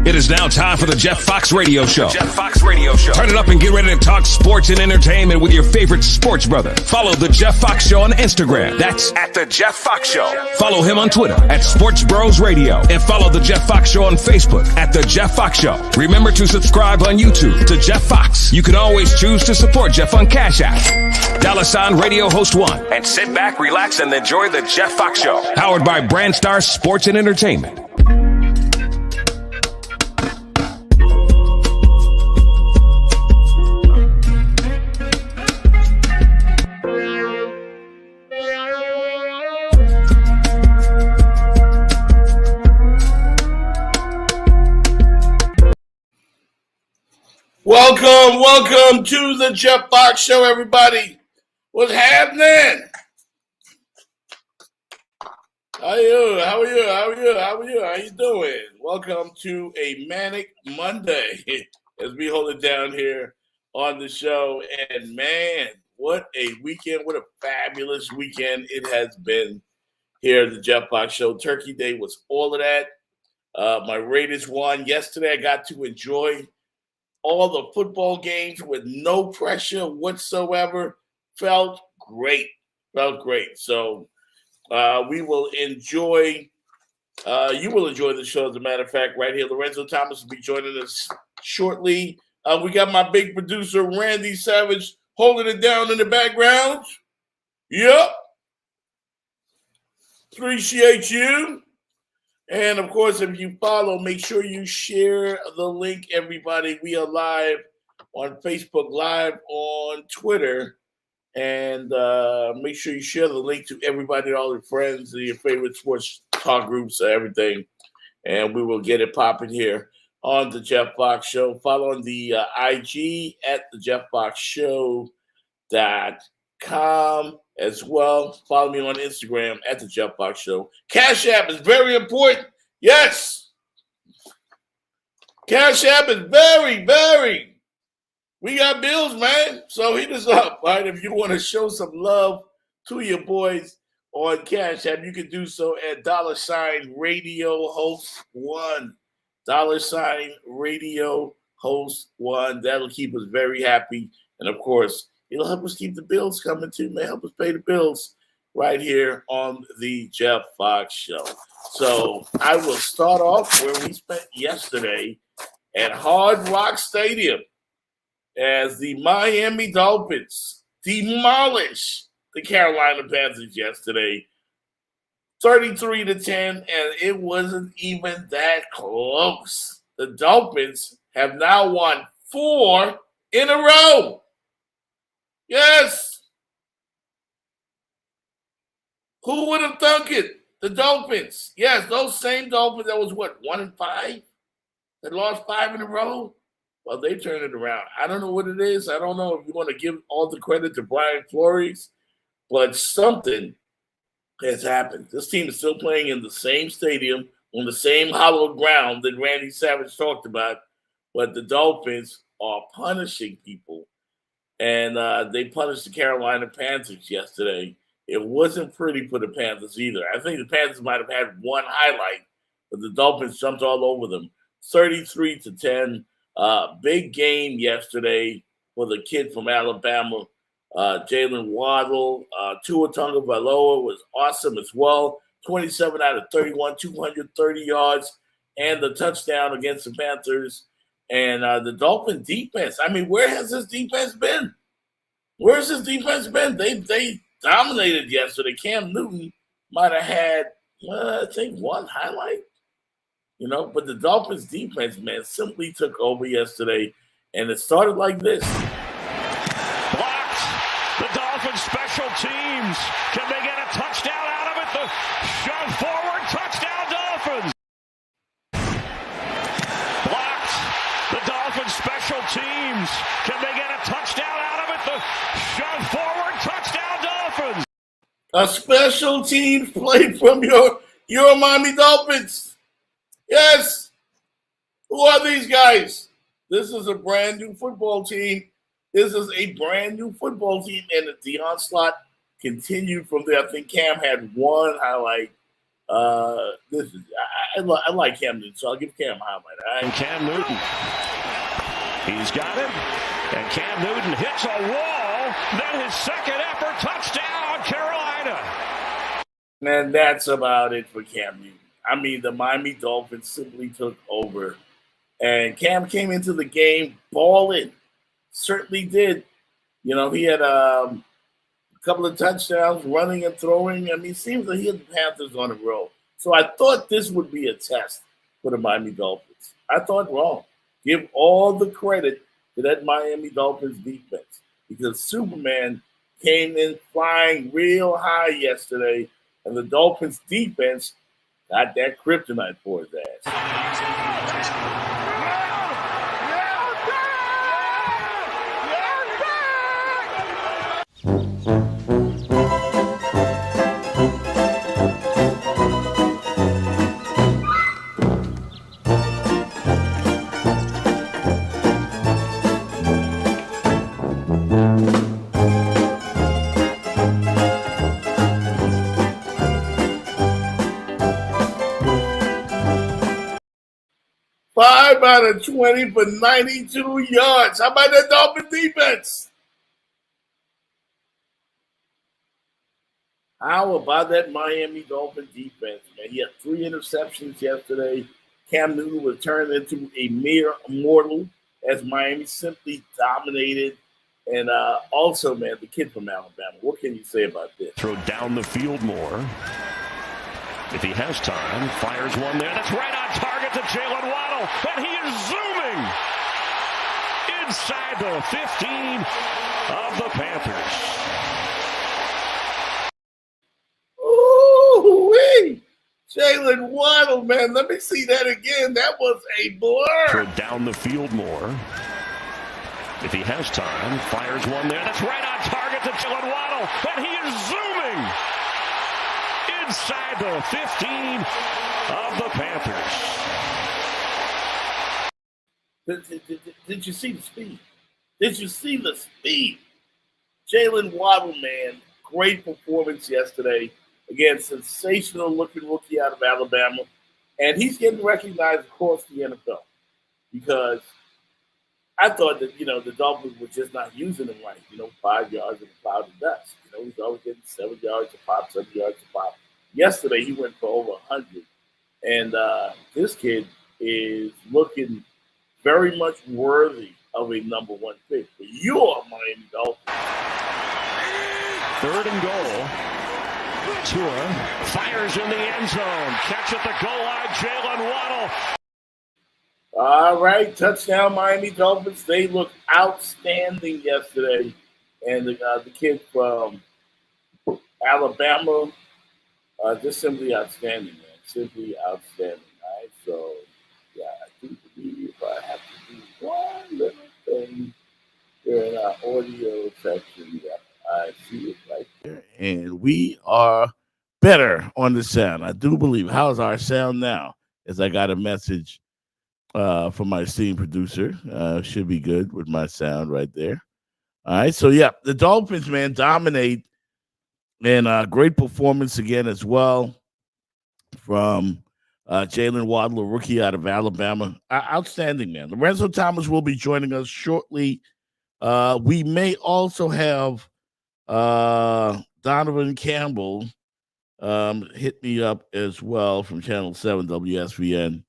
It is now time for the Jeff Fox Radio Show. Jeff Fox Radio Show. Turn it up and get ready to talk sports and entertainment with your favorite sports brother. Follow the Jeff Fox Show on Instagram. That's at the Jeff Fox Show. Follow him on Twitter at Sports Bros Radio. And follow the Jeff Fox Show on Facebook at the Jeff Fox Show. Remember to subscribe on YouTube to Jeff Fox. You can always choose to support Jeff on Cash App. $ Radio Host 1. And sit back, relax, and enjoy the Jeff Fox Show. Powered by Brandstar Sports and Entertainment. Welcome to the Jeff Fox Show, everybody. What's happening? How are you doing? Welcome to a manic Monday as we hold it down here on the show. And man, what a weekend. What a fabulous weekend it has been here at the Jeff Fox Show. Turkey Day was all of that. My Raiders won yesterday. I got to enjoy all the football games with no pressure whatsoever. Felt great. So we will enjoy, you will enjoy the show, as a matter of fact, right here. Lorenzo Thomas will be joining us shortly. We got my big producer, Randy Savage, holding it down in the background. Yep. Appreciate you. And, of course, if you follow, make sure you share the link, everybody. We are live on Facebook, live on Twitter. And make sure you share the link to everybody, all your friends, your favorite sports talk groups, everything. And we will get it popping here on the Jeff Fox Show. Follow on the IG at the JeffFoxShow.com as well. Follow me on Instagram at the Jeff Fox Show. Cash App is very important. Yes. Cash App is very. We got bills, man. So hit us up, right? If you want to show some love to your boys on Cash App, you can do so at $ Radio Host 1. $ Radio Host 1. That'll keep us very happy. And of course, it'll help us keep the bills coming too, man. Help us pay the bills right here on the Jeff Fox Show. So I will start off where we spent yesterday at Hard Rock Stadium as the Miami Dolphins demolished the Carolina Panthers yesterday, 33-10, and it wasn't even that close. The Dolphins have now won 4 in a row. Yes. Who would have thunk it? The Dolphins. Yes, those same Dolphins that was, 1-5? That lost 5 in a row? Well, they turned it around. I don't know what it is. I don't know if you want to give all the credit to Brian Flores, but something has happened. This team is still playing in the same stadium, on the same hallowed ground that Randy Savage talked about, but the Dolphins are punishing people. And they punished the Carolina Panthers yesterday. It wasn't pretty for the Panthers either. I think the Panthers might have had one highlight, but the Dolphins jumped all over them. 33-10. Big game yesterday for the kid from Alabama, Jalen Waddle. Tua Tagovailoa was awesome as well. 27 out of 31, 230 yards, and the touchdown against the Panthers. And the Dolphin defense, I mean, where has this defense been? Where's this defense been? They dominated yesterday. Cam Newton might have had, I think, one highlight, but the Dolphins defense, man, simply took over yesterday, and it started like this. Blocked. The Dolphins special teams. Can they get a touchdown out of it? The shove forward, touchdown Dolphins. The Dolphins special teams. Can they get a touchdown out of it? The shove forward, touchdown Dolphins. A special teams play from your Miami Dolphins. Yes. Who are these guys? This is a brand new football team. And the onslaught continued from there. I think Cam had one highlight. I like Cam Newton, so I'll give Cam a highlight. All right? And Cam Newton. He's got it. And Cam Newton hits a wall. Then his second effort, touchdown, Carolina. Man, that's about it for Cam Newton. I mean, the Miami Dolphins simply took over. And Cam came into the game balling. Certainly did. You know, he had a couple of touchdowns, running and throwing. I mean, it seems like he had the Panthers on a roll. So I thought this would be a test for the Miami Dolphins. I thought wrong. Give all the credit to that Miami Dolphins defense because Superman came in flying real high yesterday, and the Dolphins defense got that kryptonite for his ass. 5 out of 20 for 92 yards. How about that Dolphin defense? How about that Miami Dolphin defense, man? He had 3 interceptions yesterday. Cam Newton was turned into a mere mortal as Miami simply dominated. And also, man, the kid from Alabama, what can you say about this? Throw down the field more. If he has time, fires one there. That's right on target to Jalen Waddle. And he is zooming inside the 15 of the Panthers. Ooh-wee! Jalen Waddle, man. Let me see that again. That was a blur. Throw down the field more. If he has time, fires one there. That's right on target to Jalen Waddle. And he is zooming inside the 15 of the Panthers. Did you see the speed? Did you see the speed? Jalen Waddle, man, great performance yesterday. Again, sensational-looking rookie out of Alabama. And he's getting recognized across the NFL because I thought that, the Dolphins were just not using him right. 5 yards in a cloud of dust. He's always getting 7 yards a pop, 7 yards a pop. Yesterday, he went for over 100. And this kid is looking very much worthy of a number 1 pick. But you're Miami Dolphins. 3rd and goal. Tua fires in the end zone. Catch at the goal line, Jalen Waddle. All right, touchdown Miami Dolphins. They looked outstanding yesterday. And the kid from Alabama, just simply outstanding, man. Simply outstanding. All right, so, yeah, I do believe if I have to do one little thing here in our audio section, yeah, I see it right there. And we are better on the sound. I do believe. How's our sound now? As I got a message from my esteemed producer. Should be good with my sound right there. All right, so, yeah, the Dolphins, man, dominate. And great performance again as well from Jalen Waddle, a rookie out of Alabama. Outstanding, man. Lorenzo Thomas will be joining us shortly. We may also have Donovan Campbell hit me up as well from Channel 7 WSVN.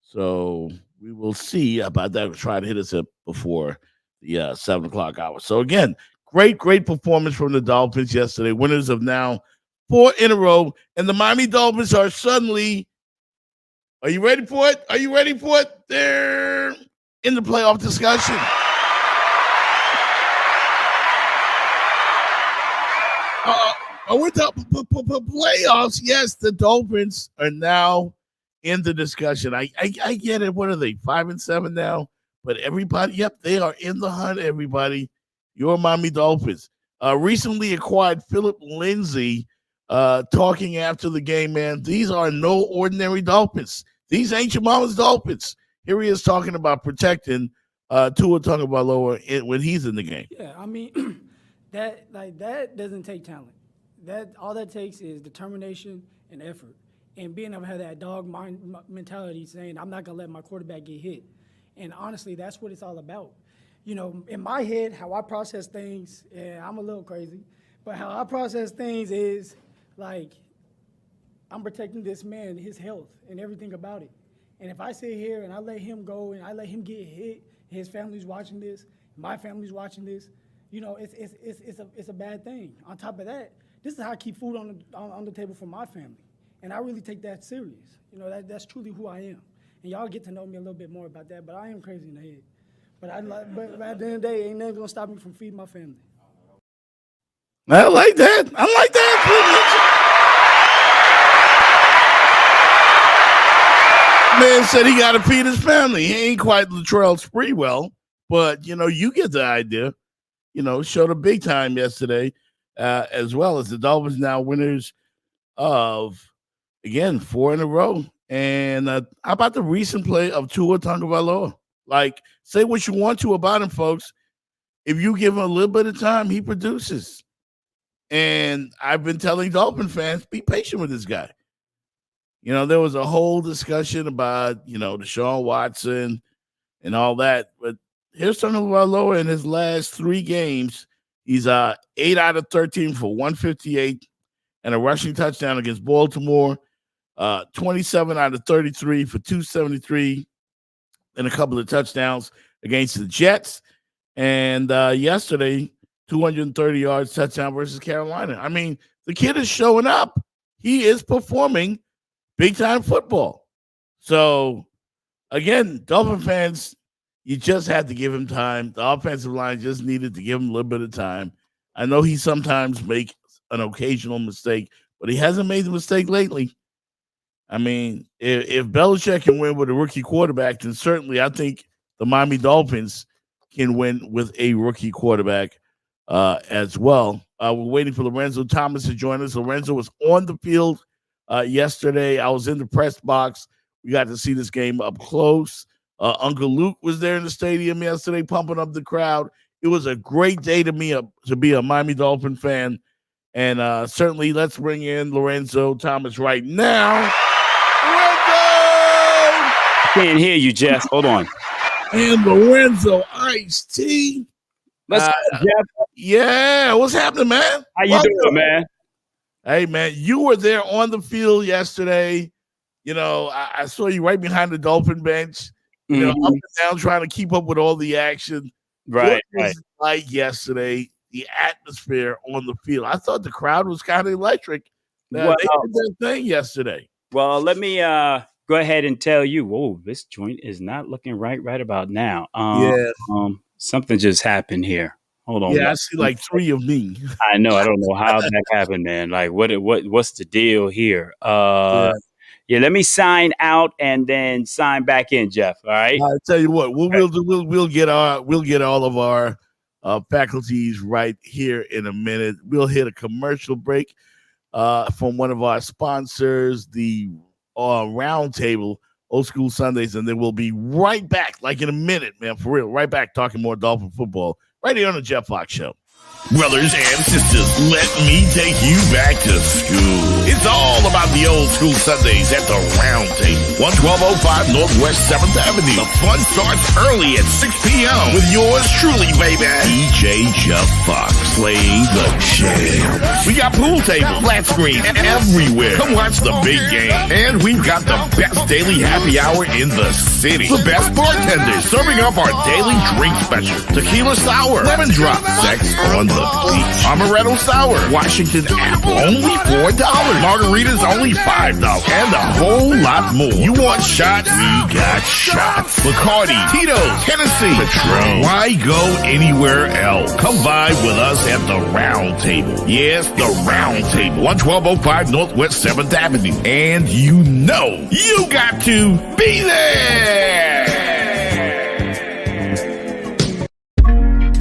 So we will see about that. We'll try to hit us up before the 7 o'clock hour. So, again, great performance from the Dolphins yesterday. Winners of now 4 in a row. And the Miami Dolphins are suddenly, are you ready for it? Are you ready for it? They're in the playoff discussion. With the playoffs, yes, the Dolphins are now in the discussion. I get it. What are they, 5-7 now? But everybody, yep, they are in the hunt, everybody. Your Miami Dolphins. Recently acquired Philip Lindsay talking after the game, man. These are no ordinary Dolphins. These ain't your mama's Dolphins. Here he is talking about protecting Tua Tagovailoa when he's in the game. Yeah, I mean, that doesn't take talent. All that takes is determination and effort. and being able to have that dog mind mentality saying, I'm not going to let my quarterback get hit. And honestly, that's what it's all about. You know, in my head, how I process things, I'm a little crazy, but how I process things is like, I'm protecting this man, his health, and everything about it. And if I sit here and I let him go and I let him get hit, his family's watching this, my family's watching this, you know, it's a bad thing. On top of that, this is how I keep food on the table for my family. And I really take that serious. You know, that's truly who I am. And y'all get to know me a little bit more about that, but I am crazy in the head. But at the end of the day, ain't nothing gonna stop me from feeding my family. I like that. I like that. Man said he got to feed his family. He ain't quite Latrell Sprewell, but, you know, you get the idea. You know, showed a big time yesterday, as well as the Dolphins now winners of, again, 4 in a row. And how about the recent play of Tua Tagovailoa? Like, say what you want to about him, folks. If you give him a little bit of time, he produces. And I've been telling Dolphin fans, be patient with this guy. You know, there was a whole discussion about, you know, Deshaun Watson and all that. But here's Tagovailoa in his last 3 games. He's 8 out of 13 for 158 and a rushing touchdown against Baltimore. 27 out of 33 for 273 and a couple of touchdowns against the Jets. And yesterday, 230 yards touchdown versus Carolina. I mean, the kid is showing up. He is performing big-time football. So, again, Dolphin fans, you just had to give him time. The offensive line just needed to give him a little bit of time. I know he sometimes makes an occasional mistake, but he hasn't made the mistake lately. I mean, if Belichick can win with a rookie quarterback, then certainly I think the Miami Dolphins can win with a rookie quarterback as well. We're waiting for Lorenzo Thomas to join us. Lorenzo was on the field yesterday. I was in the press box. We got to see this game up close. Uncle Luke was there in the stadium yesterday pumping up the crowd. It was a great day to be a Miami Dolphin fan. And certainly let's bring in Lorenzo Thomas right now. Can't hear you, Jeff. Hold on. And Lorenzo Ice-T. Let's go, Jeff. Yeah, what's happening, man? How you doing, man? Hey, man, you were there on the field yesterday. You know, I saw you right behind the Dolphin bench, you know, up and down trying to keep up with all the action. Right, what was it like yesterday, the atmosphere on the field? I thought the crowd was kind of electric. They did their thing yesterday. Well, let me go ahead and tell you, whoa, this joint is not looking right about now. Something just happened here. Hold on. Yeah, I see like 3 of me. I know. I don't know how that happened, man. Like, what's the deal here? Yeah, let me sign out and then sign back in, Jeff. All right. I'll tell you what, we'll get all of our faculties right here in a minute. We'll hit a commercial break from one of our sponsors, the Roundtable Old School Sundays, and then we'll be right back, like in a minute, man, for real, right back talking more Dolphin football right here on the Jeff Fox Show. Brothers and sisters, let me take you back to school. It's all about the Old School Sundays at the Round Table, 11205 Northwest 7th Avenue. The fun starts early at 6 p.m. with yours truly, baby, DJ Jeff Fox, playing the jam. We got pool tables, flat screen, everywhere. Come watch the big game. And we've got the best daily happy hour in the city. The best bartenders serving up our daily drink special. Tequila sour, lemon drop, sex on the beach, amaretto sour, Washington apple, only $4. Margaritas only $5, and a whole lot more. You want shots? We got shots. Bacardi, Tito's, Tennessee, Patron. Why go anywhere else? Come vibe with us at the Round Table. Yes, the Round Table, 11205 Northwest 7th Avenue. And you know you got to be there.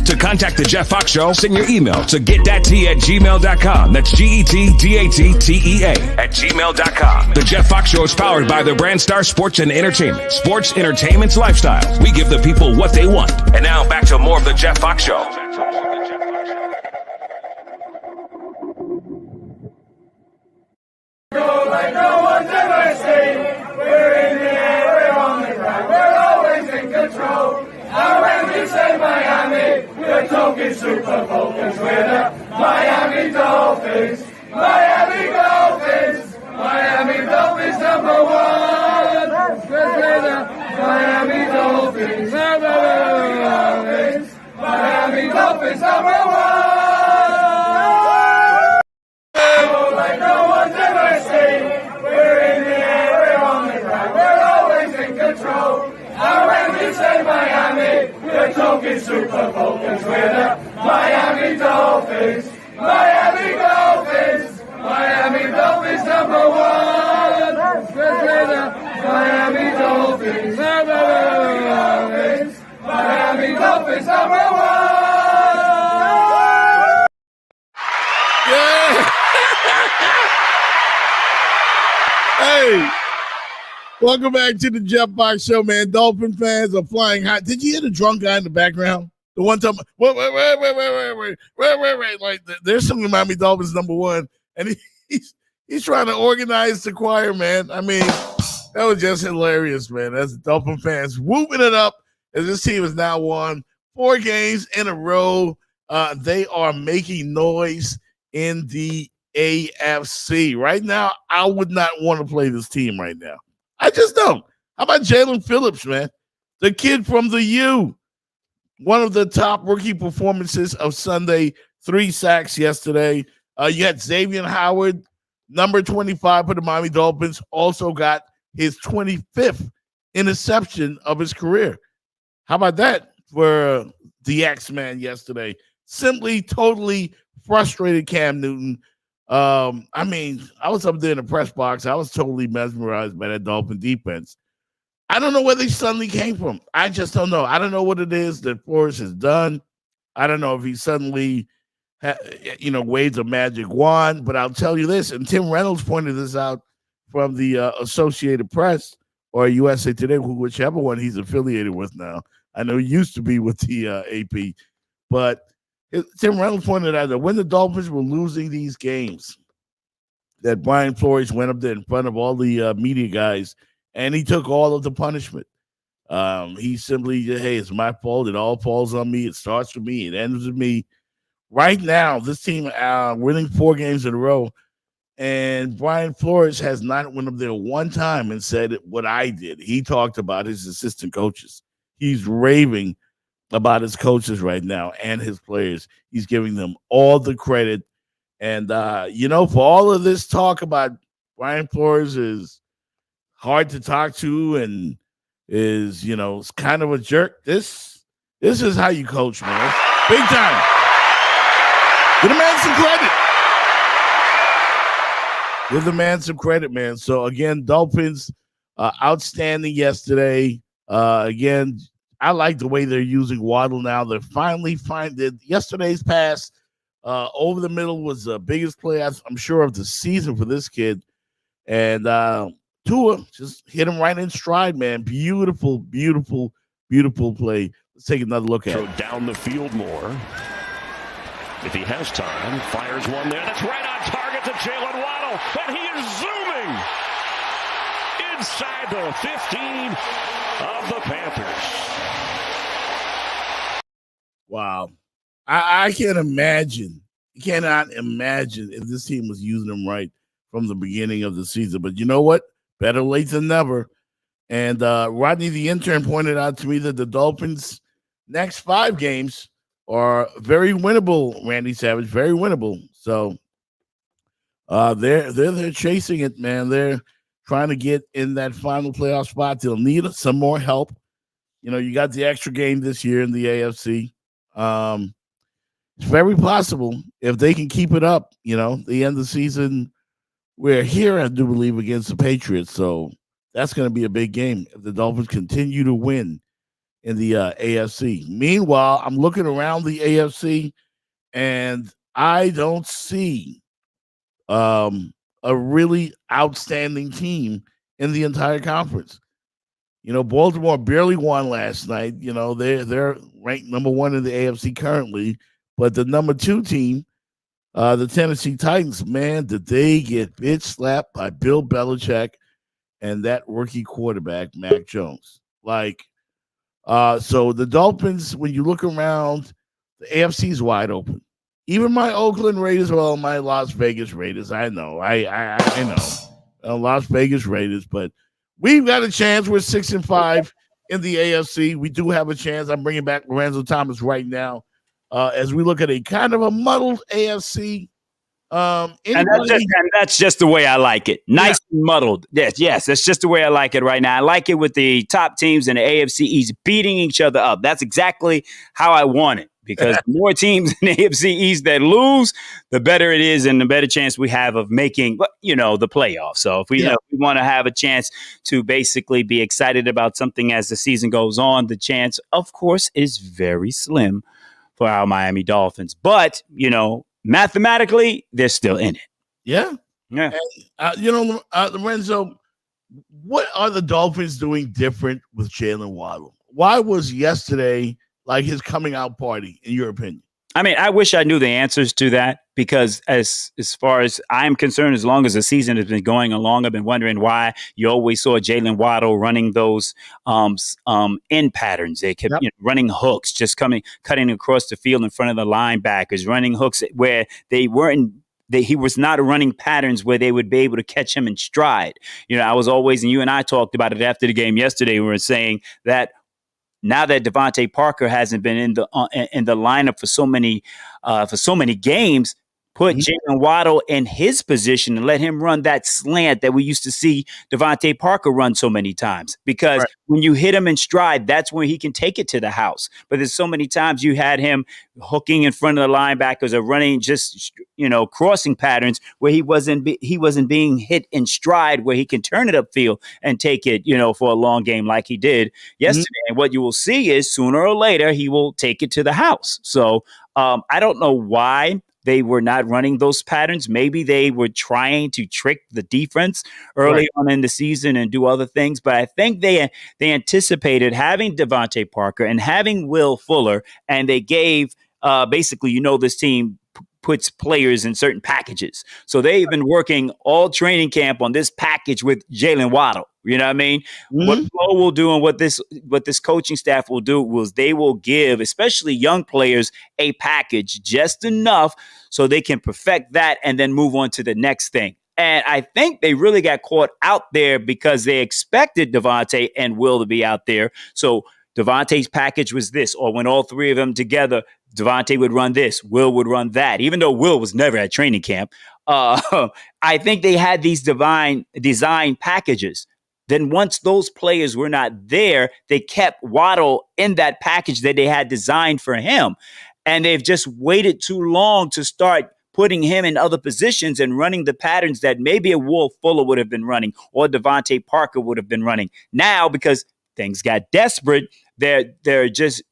To contact the Jeff Fox Show, send your email to getthattea@gmail.com. That's GETDATTEA@gmail.com. The Jeff Fox Show is powered by the Brand Star Sports and Entertainment. Sports, entertainment's lifestyle. We give the people what they want. And now back to more of the Jeff Fox Show. Go like no one's ever when you say Miami, we're talking Super Falcons. We're the Miami Dolphins. Miami Dolphins. Miami Dolphins number one. We're the Miami Dolphins. Miami Dolphins number one. Like no one's ever seen. We're in the air, we're on the ground, we're always in control. When we say Miami, we're talking Super Falcons. We're the Miami Dolphins. Miami Dolphins. Miami Dolphins number one. We're the Miami Dolphins. Miami Dolphins number one. Yeah. Hey, welcome back to the Jeff Fox Show, man. Dolphin fans are flying high. Did you hear the drunk guy in the background? The one time, wait. Like, there's something about me, Dolphins number one, and he's trying to organize the choir, man. I mean, that was just hilarious, man. That's Dolphin fans whooping it up as this team has now won 4 games in a row. They are making noise in the AFC. Right now, I would not want to play this team right now. I just don't. How about Jalen Phillips, man? The kid from the U. One of the top rookie performances of Sunday. 3 sacks yesterday. You had Xavier Howard, number 25 for the Miami Dolphins, also got his 25th interception of his career. How about that for the X-Man yesterday? Simply, totally frustrated Cam Newton. I mean, I was up there in the press box. I was totally mesmerized by that Dolphin defense. I don't know where they suddenly came from. I just don't know. I don't know what it is that Flores has done. I don't know if he suddenly, waves a magic wand. But I'll tell you this, and Tim Reynolds pointed this out from the Associated Press or USA Today, whichever one he's affiliated with now. I know he used to be with the AP, but Tim Reynolds pointed out that when the Dolphins were losing these games, that Brian Flores went up there in front of all the media guys, and he took all of the punishment. He simply, hey, it's my fault. It all falls on me. It starts with me. It ends with me. Right now, this team winning 4 games in a row, and Brian Flores has not went up there one time and said what I did. He talked about his assistant coaches. He's raving about his coaches right now and his players. He's giving them all the credit. And, for all of this talk about Brian Flores is hard to talk to and is, it's kind of a jerk. This is how you coach, man. Big time. Give the man some credit. Give the man some credit, man. So, again, Dolphins, outstanding yesterday. Again, I like the way they're using Waddle now. They're finally finding yesterday's pass over the middle was the biggest play, I'm sure, of the season for this kid. And Tua just hit him right in stride, man. Beautiful, beautiful, beautiful play. Let's take another look at it. Down the field more. If he has time, fires one there. That's right on target to Jalen Waddle. And he is zooming inside the 15 of the Panthers. Wow. I can't imagine. You cannot imagine if this team was using him right from the beginning of the season. But you know what? Better late than never. And Rodney, the intern, pointed out to me that the Dolphins' next 5 games are very winnable, Randy Savage, very winnable. So they're chasing it, man. They're trying to get in that final playoff spot. They'll need some more help. You got the extra game this year in the AFC. It's very possible if they can keep it up, the end of the season. We're here, I do believe, against the Patriots. So that's going to be a big game if the Dolphins continue to win in the AFC. Meanwhile, I'm looking around the AFC, and I don't see a really outstanding team in the entire conference. Baltimore barely won last night. They're ranked number 1 in the AFC currently, but the number 2 team, the Tennessee Titans, man, did they get bitch slapped by Bill Belichick and that rookie quarterback, Mac Jones. Like, So the Dolphins, when you look around, the AFC is wide open. Even my Oakland Raiders, well, my Las Vegas Raiders, I know, I know, Las Vegas Raiders, but we've got a chance. We're 6-5 in the AFC. We do have a chance. I'm bringing back Lorenzo Thomas right now as we look at a kind of a muddled AFC. And that's just the way I like it. Nice and muddled. Yes, that's just the way I like it right now. I like it with the top teams in the AFC East beating each other up. That's exactly how I want it. Because the more teams in the AFC East that lose, the better it is and the better chance we have of making, the playoffs. So if we want to have a chance to basically be excited about something as the season goes on, the chance, of course, is very slim for our Miami Dolphins. But, mathematically, they're still in it. Yeah. And, Lorenzo, what are the Dolphins doing different with Jalen Waddle? Why was yesterday like his coming out party, in your opinion? I mean, I wish I knew the answers to that because as far as I'm concerned, as long as the season has been going along, I've been wondering why you always saw Jalen Waddle running those end patterns. They kept running hooks, just cutting across the field in front of the linebackers, running hooks where they weren't. He was not running patterns where they would be able to catch him in stride. I was always, and you and I talked about it after the game yesterday, we were saying that now that Devontae Parker hasn't been in the lineup for so many games, put Jalen Waddle in his position and let him run that slant that we used to see Devontae Parker run so many times. Because when you hit him in stride, that's when he can take it to the house. But there's so many times you had him hooking in front of the linebackers or running just crossing patterns where he wasn't being hit in stride where he can turn it upfield and take it for a long game like he did yesterday. And what you will see is sooner or later he will take it to the house. So I don't know why they were not running those patterns. Maybe they were trying to trick the defense early on in the season and do other things. But I think they anticipated having Devontae Parker and having Will Fuller, and they gave basically, this team puts players in certain packages. So they've been working all training camp on this package with Jalen Waddle. You know what I mean? What Flo will do and what this coaching staff will do was they will give, especially young players, a package just enough so they can perfect that and then move on to the next thing. And I think they really got caught out there because they expected Devontae and Will to be out there. So Devontae's package was this, or when all three of them together, Devontae would run this, Will would run that, even though Will was never at training camp. I think they had these design packages. Then once those players were not there, they kept Waddle in that package that they had designed for him. And they've just waited too long to start putting him in other positions and running the patterns that maybe a Will Fuller would have been running or Devontae Parker would have been running. Now, because things got desperate, they're just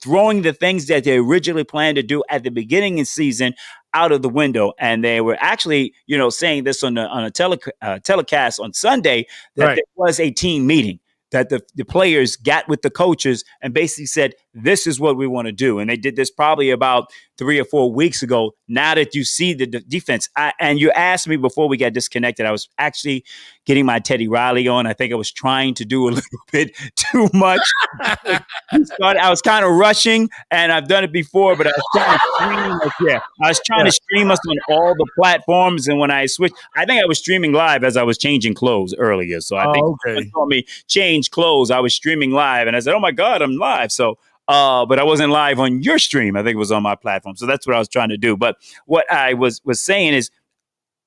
throwing the things that they originally planned to do at the beginning of the season out of the window. And they were actually saying this on a telecast on Sunday that there was a team meeting that the players got with the coaches and basically said, this is what we want to do. And they did this probably about 3 or 4 weeks ago. Now that you see the defense, and you asked me before we got disconnected, I was actually getting my Teddy Riley on. I think I was trying to do a little bit too much. I was kind of rushing, and I've done it before, but I was trying to stream us. I was trying to stream us on all the platforms, and when I switched, I think I was streaming live as I was changing clothes earlier. So I think when you told me change clothes, I was streaming live, and I said, "Oh my God, I'm live!" So. But I wasn't live on your stream. I think it was on my platform. So that's what I was trying to do. But what I was saying is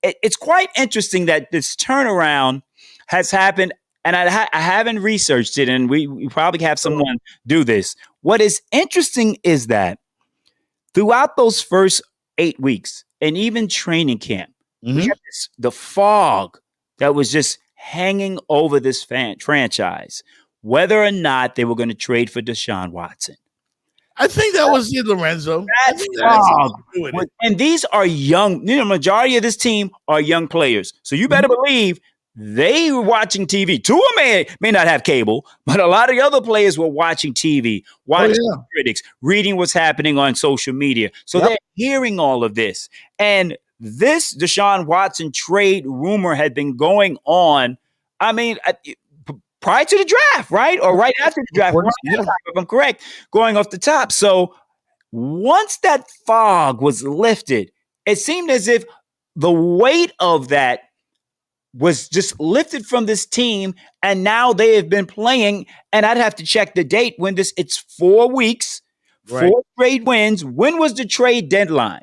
it's quite interesting that this turnaround has happened. And I haven't researched it, and we probably have someone do this. What is interesting is that throughout those first 8 weeks and even training camp, we had the fog that was just hanging over this franchise, whether or not they were going to trade for Deshaun Watson. I think that was it, Lorenzo. And these are young, majority of this team are young players. So you better believe they were watching TV. Tua may not have cable, but a lot of the other players were watching TV, watching critics, reading what's happening on social media. So they're hearing all of this. And this Deshaun Watson trade rumor had been going on. I mean, prior to the draft, right? Or right after the draft, Yeah. if I'm correct, going off the top. So once that fog was lifted, it seemed as if the weight of that was just lifted from this team, and now they have been playing. And I'd have to check the date when it's 4 weeks, Right. 4 straight wins. When was the trade deadline?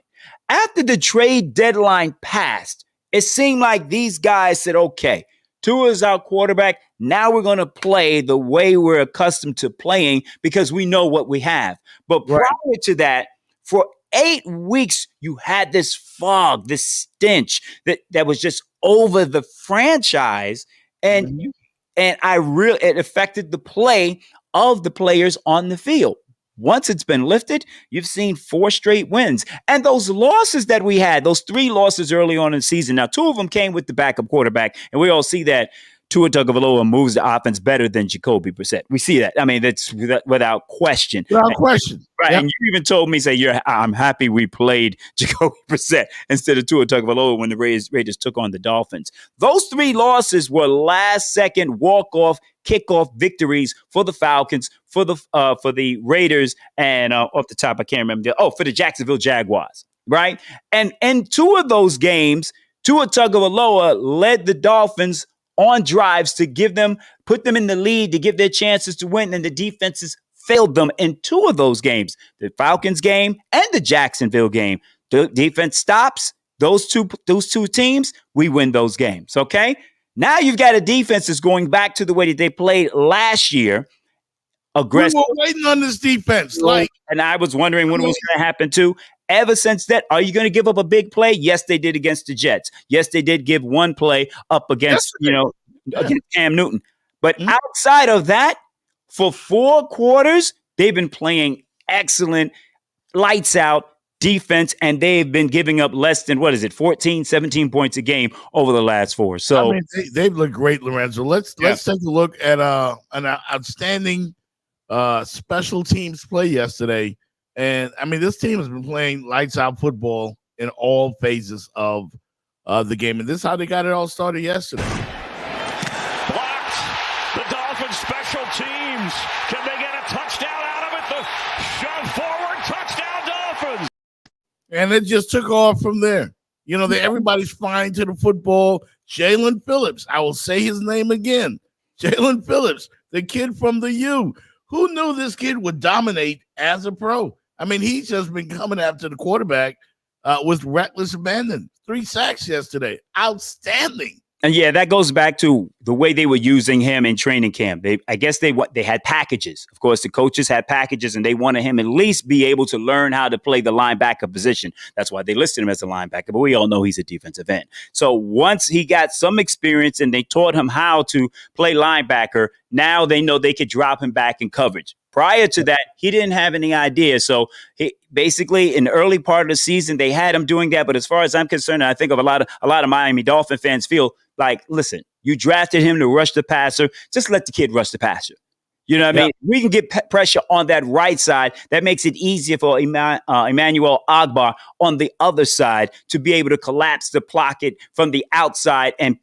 After the trade deadline passed, it seemed like these guys said, okay, Tua is our quarterback. Now we're going to play the way we're accustomed to playing because we know what we have. But prior to that, for 8 weeks, you had this fog, this stench that was just over the franchise. And it affected the play of the players on the field. Once it's been lifted, you've seen 4 straight wins. And those losses that we had, those 3 losses early on in the season, now 2 of them came with the backup quarterback, and we all see that Tua Tagovailoa moves the offense better than Jacoby Brissett. We see that. I mean, that's without question. Without question. Right. Yep. And you even told me, I'm happy we played Jacoby Brissett instead of Tua Tagovailoa when the Raiders took on the Dolphins. Those 3 losses were last-second walk-off, kickoff victories for the Falcons, for the Raiders, and off the top, I can't remember. For the Jacksonville Jaguars, right? And in 2 of those games, Tua Tagovailoa led the Dolphins on drives to put them in the lead to give their chances to win, and the defenses failed them in 2 of those games, the Falcons game and the Jacksonville game. The defense stops those two teams, we win those games, okay? Now you've got a defense that's going back to the way that they played last year, aggressive. We were waiting on this defense. And I was wondering when it was going to happen too. Ever since that, are you going to give up a big play? Yes, they did against the Jets. Yes, they did give one play up against, against Cam Newton. But outside of that, for 4 quarters, they've been playing excellent, lights out defense, and they've been giving up less than, 14, 17 points a game over the last 4. So they've looked great, Lorenzo. Let's take a look at an outstanding special teams play yesterday. And this team has been playing lights out football in all phases of the game. And this is how they got it all started yesterday. Blocked. The Dolphins special teams. Can they get a touchdown out of it? The shove forward. Touchdown Dolphins. And it just took off from there. Everybody's flying to the football. Jalen Phillips. I will say his name again. Jalen Phillips, the kid from the U. Who knew this kid would dominate as a pro? He's just been coming after the quarterback with reckless abandon. 3 sacks yesterday. Outstanding. And that goes back to the way they were using him in training camp. I guess they had packages. Of course, the coaches had packages, and they wanted him at least be able to learn how to play the linebacker position. That's why they listed him as a linebacker, but we all know he's a defensive end. So once he got some experience and they taught him how to play linebacker, now they know they could drop him back in coverage. Prior to that, he didn't have any idea. So he basically, in the early part of the season, they had him doing that. But as far as I'm concerned, I think of a lot of Miami Dolphin fans feel like, listen, you drafted him to rush the passer. Just let the kid rush the passer. You know what I mean? We can get pressure on that right side. That makes it easier for Emmanuel Ogbah on the other side to be able to collapse the pocket from the outside and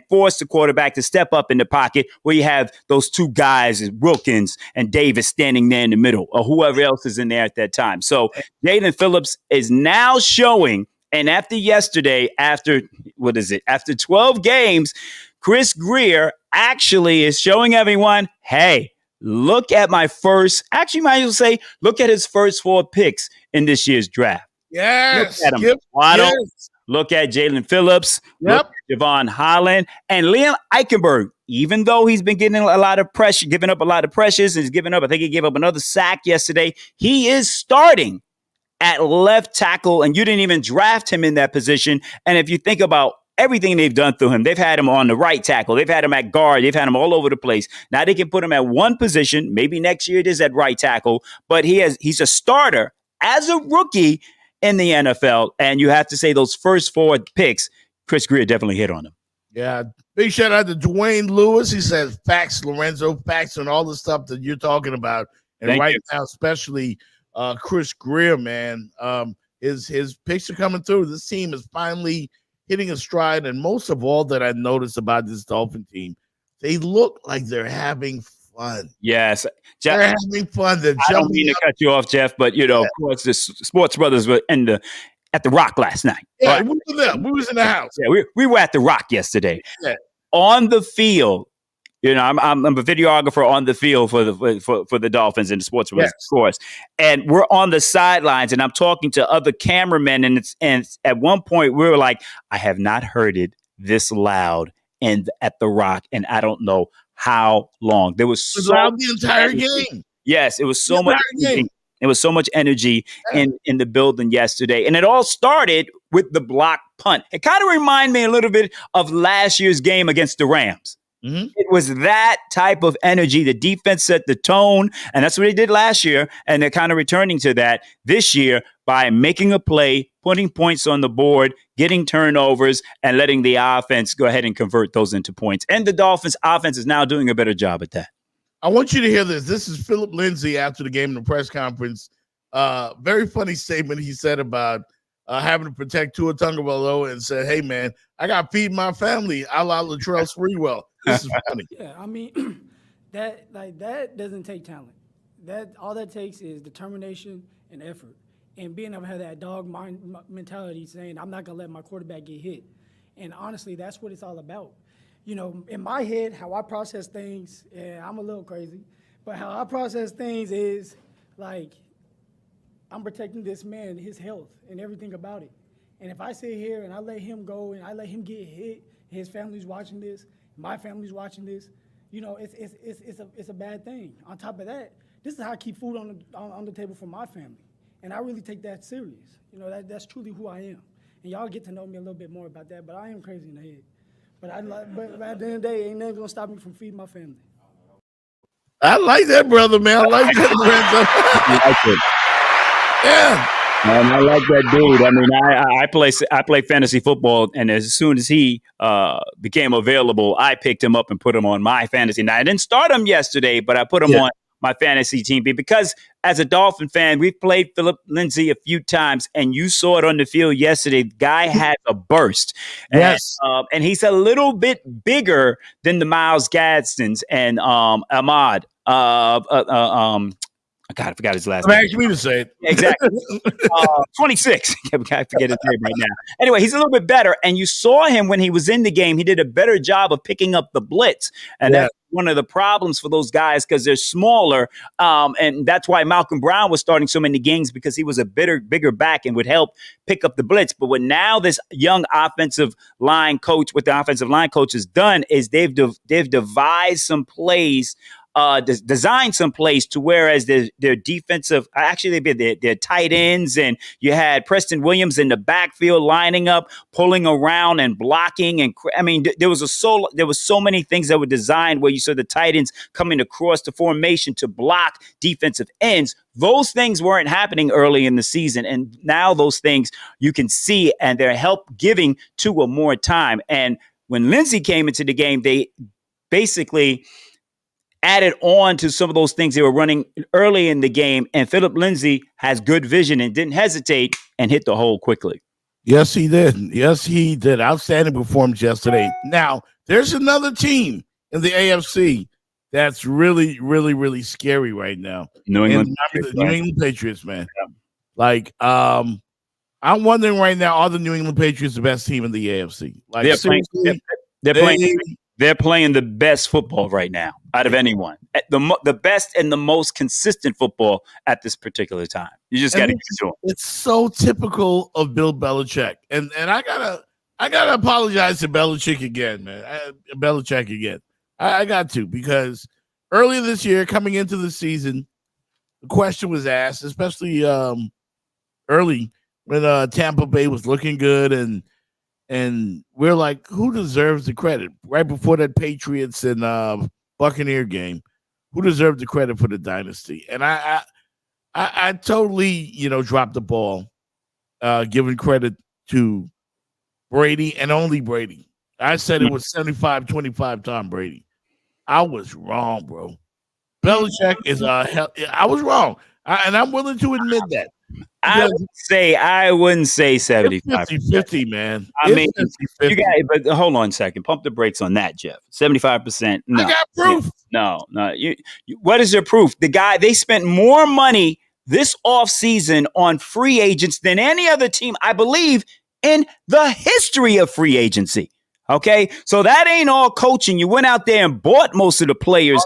force the quarterback to step up in the pocket where you have those 2 guys, Wilkins and Davis, standing there in the middle, or whoever else is in there at that time. So Jalen Phillips is now showing, and after yesterday, after 12 games, Chris Greer actually is showing everyone, hey, look at my first, actually might as well say, look at his first 4 picks in this year's draft. Yes. Look at him. Waddle, look at Jalen Phillips, look at Javon Holland, and Liam Eichenberg. Even though he's been getting a lot of pressure, giving up a lot of pressures, and he's given up, I think he gave up another sack yesterday. He is starting at left tackle, and you didn't even draft him in that position. And if you think about everything they've done through him, they've had him on the right tackle, they've had him at guard, they've had him all over the place. Now they can put him at one position. Maybe next year it is at right tackle, but he's a starter as a rookie in the NFL. And you have to say those first 4 picks, Chris Greer definitely hit on them. Yeah. Big shout out to Dwayne Lewis. He says facts, Lorenzo, facts on all the stuff that you're talking about. And Thank right you. now, especially Chris Greer, man, his picks are coming through. This team is finally hitting a stride. And most of all that I noticed about this Dolphin team, they look like they're having fun. Yes, Jeff, They're having fun. They're I don't jumping mean to up. cut you off, Jeff, but of course, the Sports Brothers were at the Rock last night. Yeah, right? we were there. We was in the house. Yeah, we were at the Rock yesterday. Yeah. On the field, I'm a videographer on the field for the Dolphins and the Sports Brothers, of course. And we're on the sidelines, and I'm talking to other cameramen, and at one point we were like, I have not heard it this loud and at the Rock, and I don't know how long. There was so loud the entire game. Yes, it was so much energy. It was so much energy in the building yesterday. And it all started with the block punt. It kind of reminded me a little bit of last year's game against the Rams. Mm-hmm. It was that type of energy. The defense set the tone, and that's what they did last year. And they're kind of returning to that this year by making a play, putting points on the board, getting turnovers, and letting the offense go ahead and convert those into points. And the Dolphins offense is now doing a better job at that. I want you to hear this. This is Philip Lindsay after the game in the press conference. Very funny statement he said about having to protect Tua Tagovailoa and said, hey, man, I got to feed my family a la Latrell Sprewell. This is funny. Yeah, I mean, that doesn't take talent. That all that takes is determination and effort. And being able to have that dog mind mentality saying, I'm not going to let my quarterback get hit. And honestly, that's what it's all about. In my head, how I process things, I'm a little crazy, but how I process things is like I'm protecting this man, his health, and everything about it. And if I sit here and I let him go and I let him get hit, his family's watching this, my family's watching this, it's a bad thing. On top of that, this is how I keep food on the table for my family, and I really take that serious. That's truly who I am. And y'all get to know me a little bit more about that, but I am crazy in the head. But at the end of the day, ain't nothing gonna stop me from feeding my family. I like that, brother, man. I like that, Lorenzo. I like it. Yeah. Man, I like that dude. I mean, I play fantasy football, and as soon as he became available, I picked him up and put him on my fantasy. Now, I didn't start him yesterday, but I put him on my fantasy team because as a Dolphin fan, we've played Philip Lindsay a few times, and you saw it on the field yesterday. The guy had a burst. Yes. And he's a little bit bigger than the Myles Gadsdens and Ahmad. God, I forgot his last name. Asking me to say it. Exactly. 26. I forget his name right now. Anyway, he's a little bit better. And you saw him when he was in the game. He did a better job of picking up the blitz. And that's one of the problems for those guys because they're smaller. And that's why Malcolm Brown was starting so many games because he was a bigger back and would help pick up the blitz. But what now this young offensive line coach, what the offensive line coach has done is they've devised some plays designed some plays to whereas their defensive, actually their tight ends, and you had Preston Williams in the backfield lining up, pulling around and blocking, and I mean there was so many things that were designed where you saw the tight ends coming across the formation to block defensive ends. Those things weren't happening early in the season, and now those things you can see, and they're help giving Tua more time. And when Lindsay came into the game, they basically added on to some of those things they were running early in the game. And Philip Lindsay has good vision and didn't hesitate and hit the hole quickly. Yes, he did. Yes, he did. Outstanding performance yesterday. Now, there's another team in the AFC that's really, really, really scary right now. New England Patriots, man. Yeah. Like, I'm wondering right now, are the New England Patriots the best team in the AFC? Like, they're playing the best football right now out of anyone. The best and the most consistent football at this particular time. You just got to get to them. It's so typical of Bill Belichick. And I gotta apologize to Belichick again, man. I got to, because earlier this year, coming into the season, the question was asked, especially early when Tampa Bay was looking good, and we're like, who deserves the credit? Right before that Patriots and Buccaneer game, who deserved the credit for the dynasty? And I totally, dropped the ball, giving credit to Brady and only Brady. I said it was 75-25 Tom Brady. I was wrong, bro. Belichick is I was wrong, and I'm willing to admit that. I wouldn't say 75. 50-50, man. I mean, 50-50. you got, but hold on a second. Pump the brakes on that, Jeff. 75%. No, I got proof. No. What is your proof? They spent more money this offseason on free agents than any other team, I believe, in the history of free agency. Okay, so that ain't all coaching. You went out there and bought most of the players.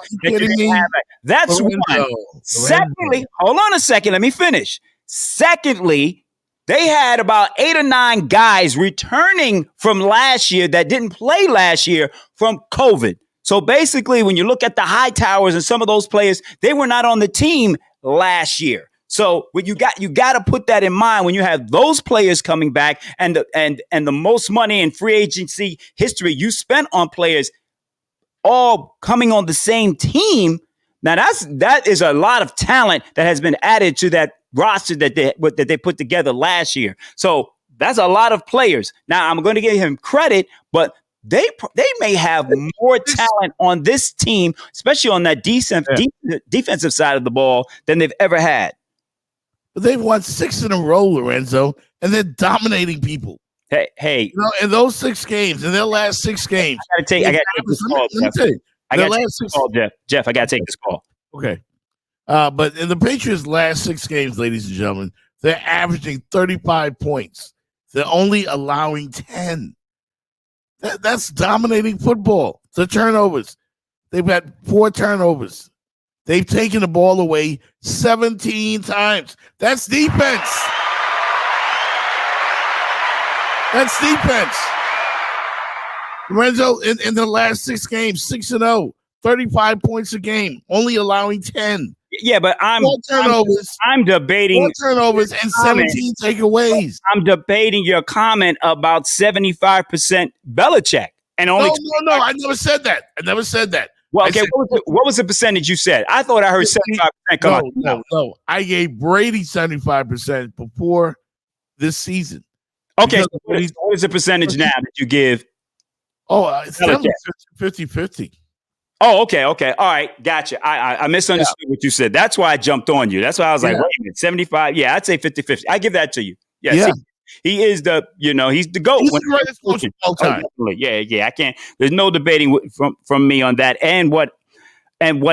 That's Lorenzo, one. Secondly, hold on a second. Let me finish. Secondly, they had about 8 or 9 guys returning from last year that didn't play last year from COVID. So basically, when you look at the Hightowers and some of those players, they were not on the team last year. So what you got to put that in mind when you have those players coming back and the most money in free agency history you spent on players all coming on the same team. Now that is a lot of talent that has been added to that roster that they put together last year. So that's a lot of players. Now I'm going to give him credit, but they may have more talent on this team, especially on that defensive side of the ball, than they've ever had. But they've won 6 in a row, Lorenzo, and they're dominating people. Hey, in those 6 games, in their last 6 games, I got to take this call. I got to take this call, Jeff. Jeff, I got to take this call. Okay, but in the Patriots' last 6 games, ladies and gentlemen, they're averaging 35 points. They're only allowing 10. That's dominating football. The turnovers. They've had 4 turnovers. They've taken the ball away 17 times. That's defense. That's defense. Lorenzo, in the last 6 games, 6-0, 35 points a game, only allowing 10. Yeah, but I'm debating 4 turnovers and 17 takeaways. I'm debating your comment about 75% Belichick and only. No, I never said that. Well, okay, what was the percentage you said? I thought I heard 75% come out. No. I gave Brady 75% before this season. Okay, so what is the percentage now that you give? It's 50-50. Oh, okay. All right, gotcha. I misunderstood what you said. That's why I jumped on you. That's why I was like, wait a minute, 75? Yeah, I'd say 50-50. I give that to you. Yeah. See, he is he's the GOAT. He's the greatest coach of all time. Yeah. I can't. There's no debating from me on that. And what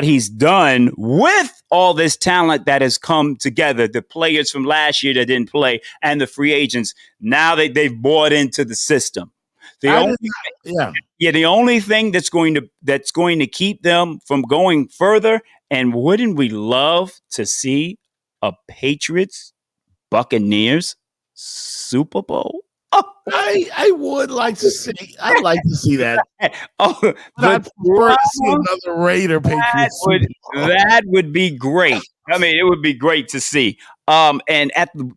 he's done with all this talent that has come together, the players from last year that didn't play, and the free agents. Now they've bought into the system. The only thing that's going to keep them from going further. And wouldn't we love to see a Patriots Buccaneers Super Bowl? Oh. I would like to see. I'd like to see that. But I'd prefer to see another Raider Patriots. That would be great. I mean, it would be great to see. And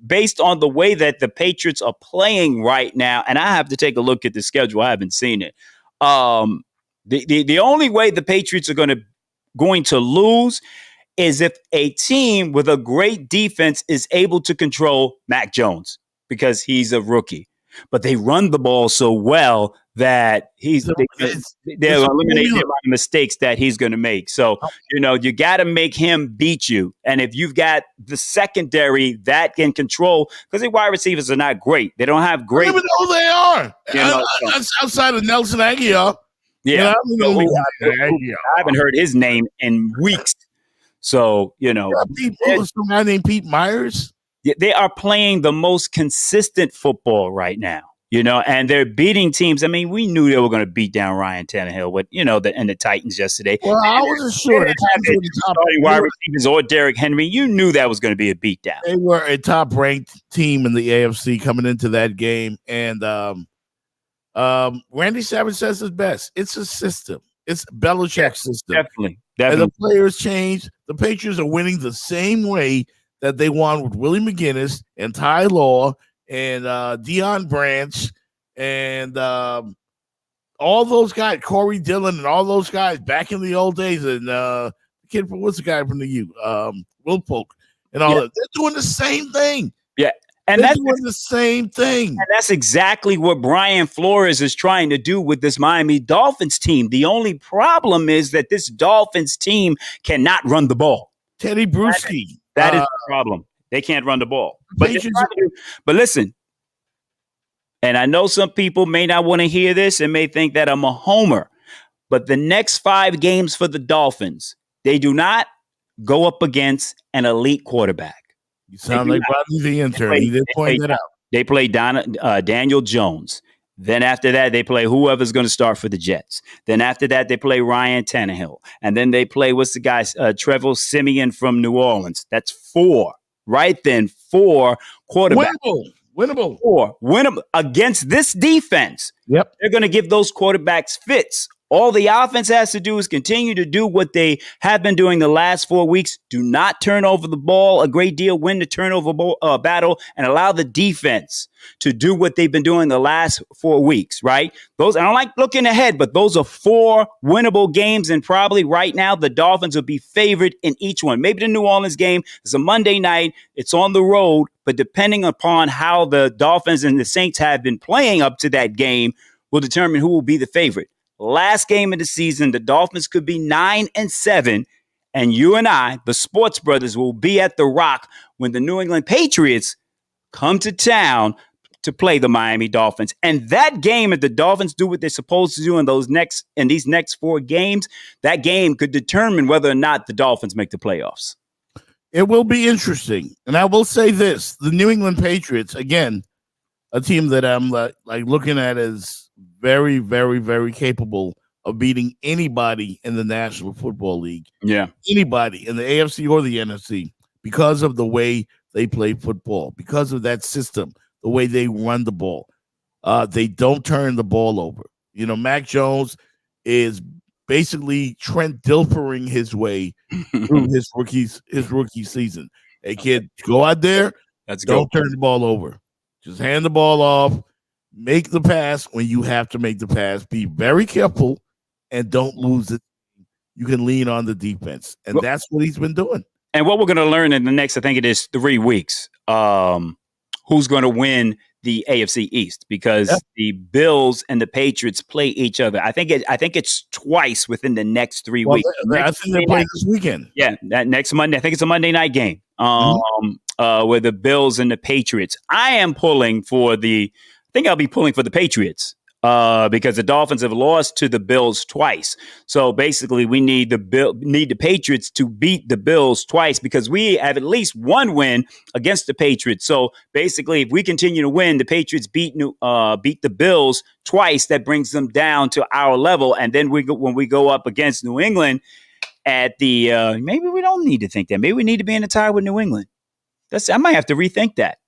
based on the way that the Patriots are playing right now, and I have to take a look at the schedule. I haven't seen it. The only way the Patriots are going to lose is if a team with a great defense is able to control Mac Jones, because he's a rookie. But they run the ball so well that they're eliminating a lot of mistakes that he's going to make. So, you got to make him beat you. And if you've got the secondary that can control, because the wide receivers are not great. They don't have great. I don't even know who they are. Outside of Nelson Aguilar. Yeah. I haven't heard his name in weeks. So, some guy named Pete Myers. They are playing the most consistent football right now, and they're beating teams. I mean, we knew they were going to beat down Ryan Tannehill with, the Titans yesterday. Well, I wasn't sure. Starting wide receivers or Derrick Henry, you knew that was going to be a beatdown. They were a top-ranked team in the AFC coming into that game, and Randy Savage says it's best. It's a system. It's Belichick's system. Definitely. And the players change. The Patriots are winning the same way that they won with Willie McGinnis and Ty Law and Deion Branch and all those guys, Corey Dillon and all those guys back in the old days. And what's the guy from the U? Will Polk and all that. They're doing the same thing. Yeah. And they're doing the same thing. And that's exactly what Brian Flores is trying to do with this Miami Dolphins team. The only problem is that this Dolphins team cannot run the ball. Teddy Bruschi. That is the problem. They can't run the ball. Patriots- But listen, and I know some people may not want to hear this and may think that I'm a homer, but the next 5 games for the Dolphins, they do not go up against an elite quarterback. You sound like Rodney the intern. He did point that out. They play Daniel Jones. Then after that, they play whoever's going to start for the Jets. Then after that, they play Ryan Tannehill. And then they play, what's the guy, Trevor Siemian from New Orleans. That's 4. Right then, 4 quarterbacks. Winnable. 4. Winnable against this defense. Yep. They're going to give those quarterbacks fits. All the offense has to do is continue to do what they have been doing the last 4 weeks. Do not turn over the ball a great deal, win the turnover battle, and allow the defense to do what they've been doing the last 4 weeks, right? I don't like looking ahead, but those are 4 winnable games, and probably right now the Dolphins will be favored in each one. Maybe the New Orleans game is a Monday night. It's on the road, but depending upon how the Dolphins and the Saints have been playing up to that game will determine who will be the favorite. Last game of the season, the Dolphins could be 9-7, and you and I, the Sports Brothers, will be at the Rock when the New England Patriots come to town to play the Miami Dolphins. And that game, if the Dolphins do what they're supposed to do in these next 4 games, that game could determine whether or not the Dolphins make the playoffs. It will be interesting. And I will say this, the New England Patriots, again, a team that I'm like looking at as very, very, very capable of beating anybody in the National Football League. Yeah. Anybody in the AFC or the NFC because of the way they play football, because of that system, the way they run the ball. They don't turn the ball over. You know, Mac Jones is basically Trent Dilfering his way through his rookie season. Hey, kid, go out there. Don't turn the ball over. Just hand the ball off. Make the pass when you have to make the pass. Be very careful and don't lose it. You can lean on the defense. And that's what he's been doing. And what we're going to learn in the next, I think it is 3 weeks, who's going to win the AFC East, because the Bills and the Patriots play each other. I think it's twice within the next 3 weeks. I think they play this weekend. Yeah, that next Monday. I think it's a Monday night game with the Bills and the Patriots. I think I'll be pulling for the Patriots because the Dolphins have lost to the Bills twice. So basically, we need the Patriots to beat the Bills twice because we have at least 1 win against the Patriots. So basically, if we continue to win, the Patriots beat the Bills twice. That brings them down to our level, and then when we go up against New England at the maybe we don't need to think that. Maybe we need to be in a tie with New England. I might have to rethink that.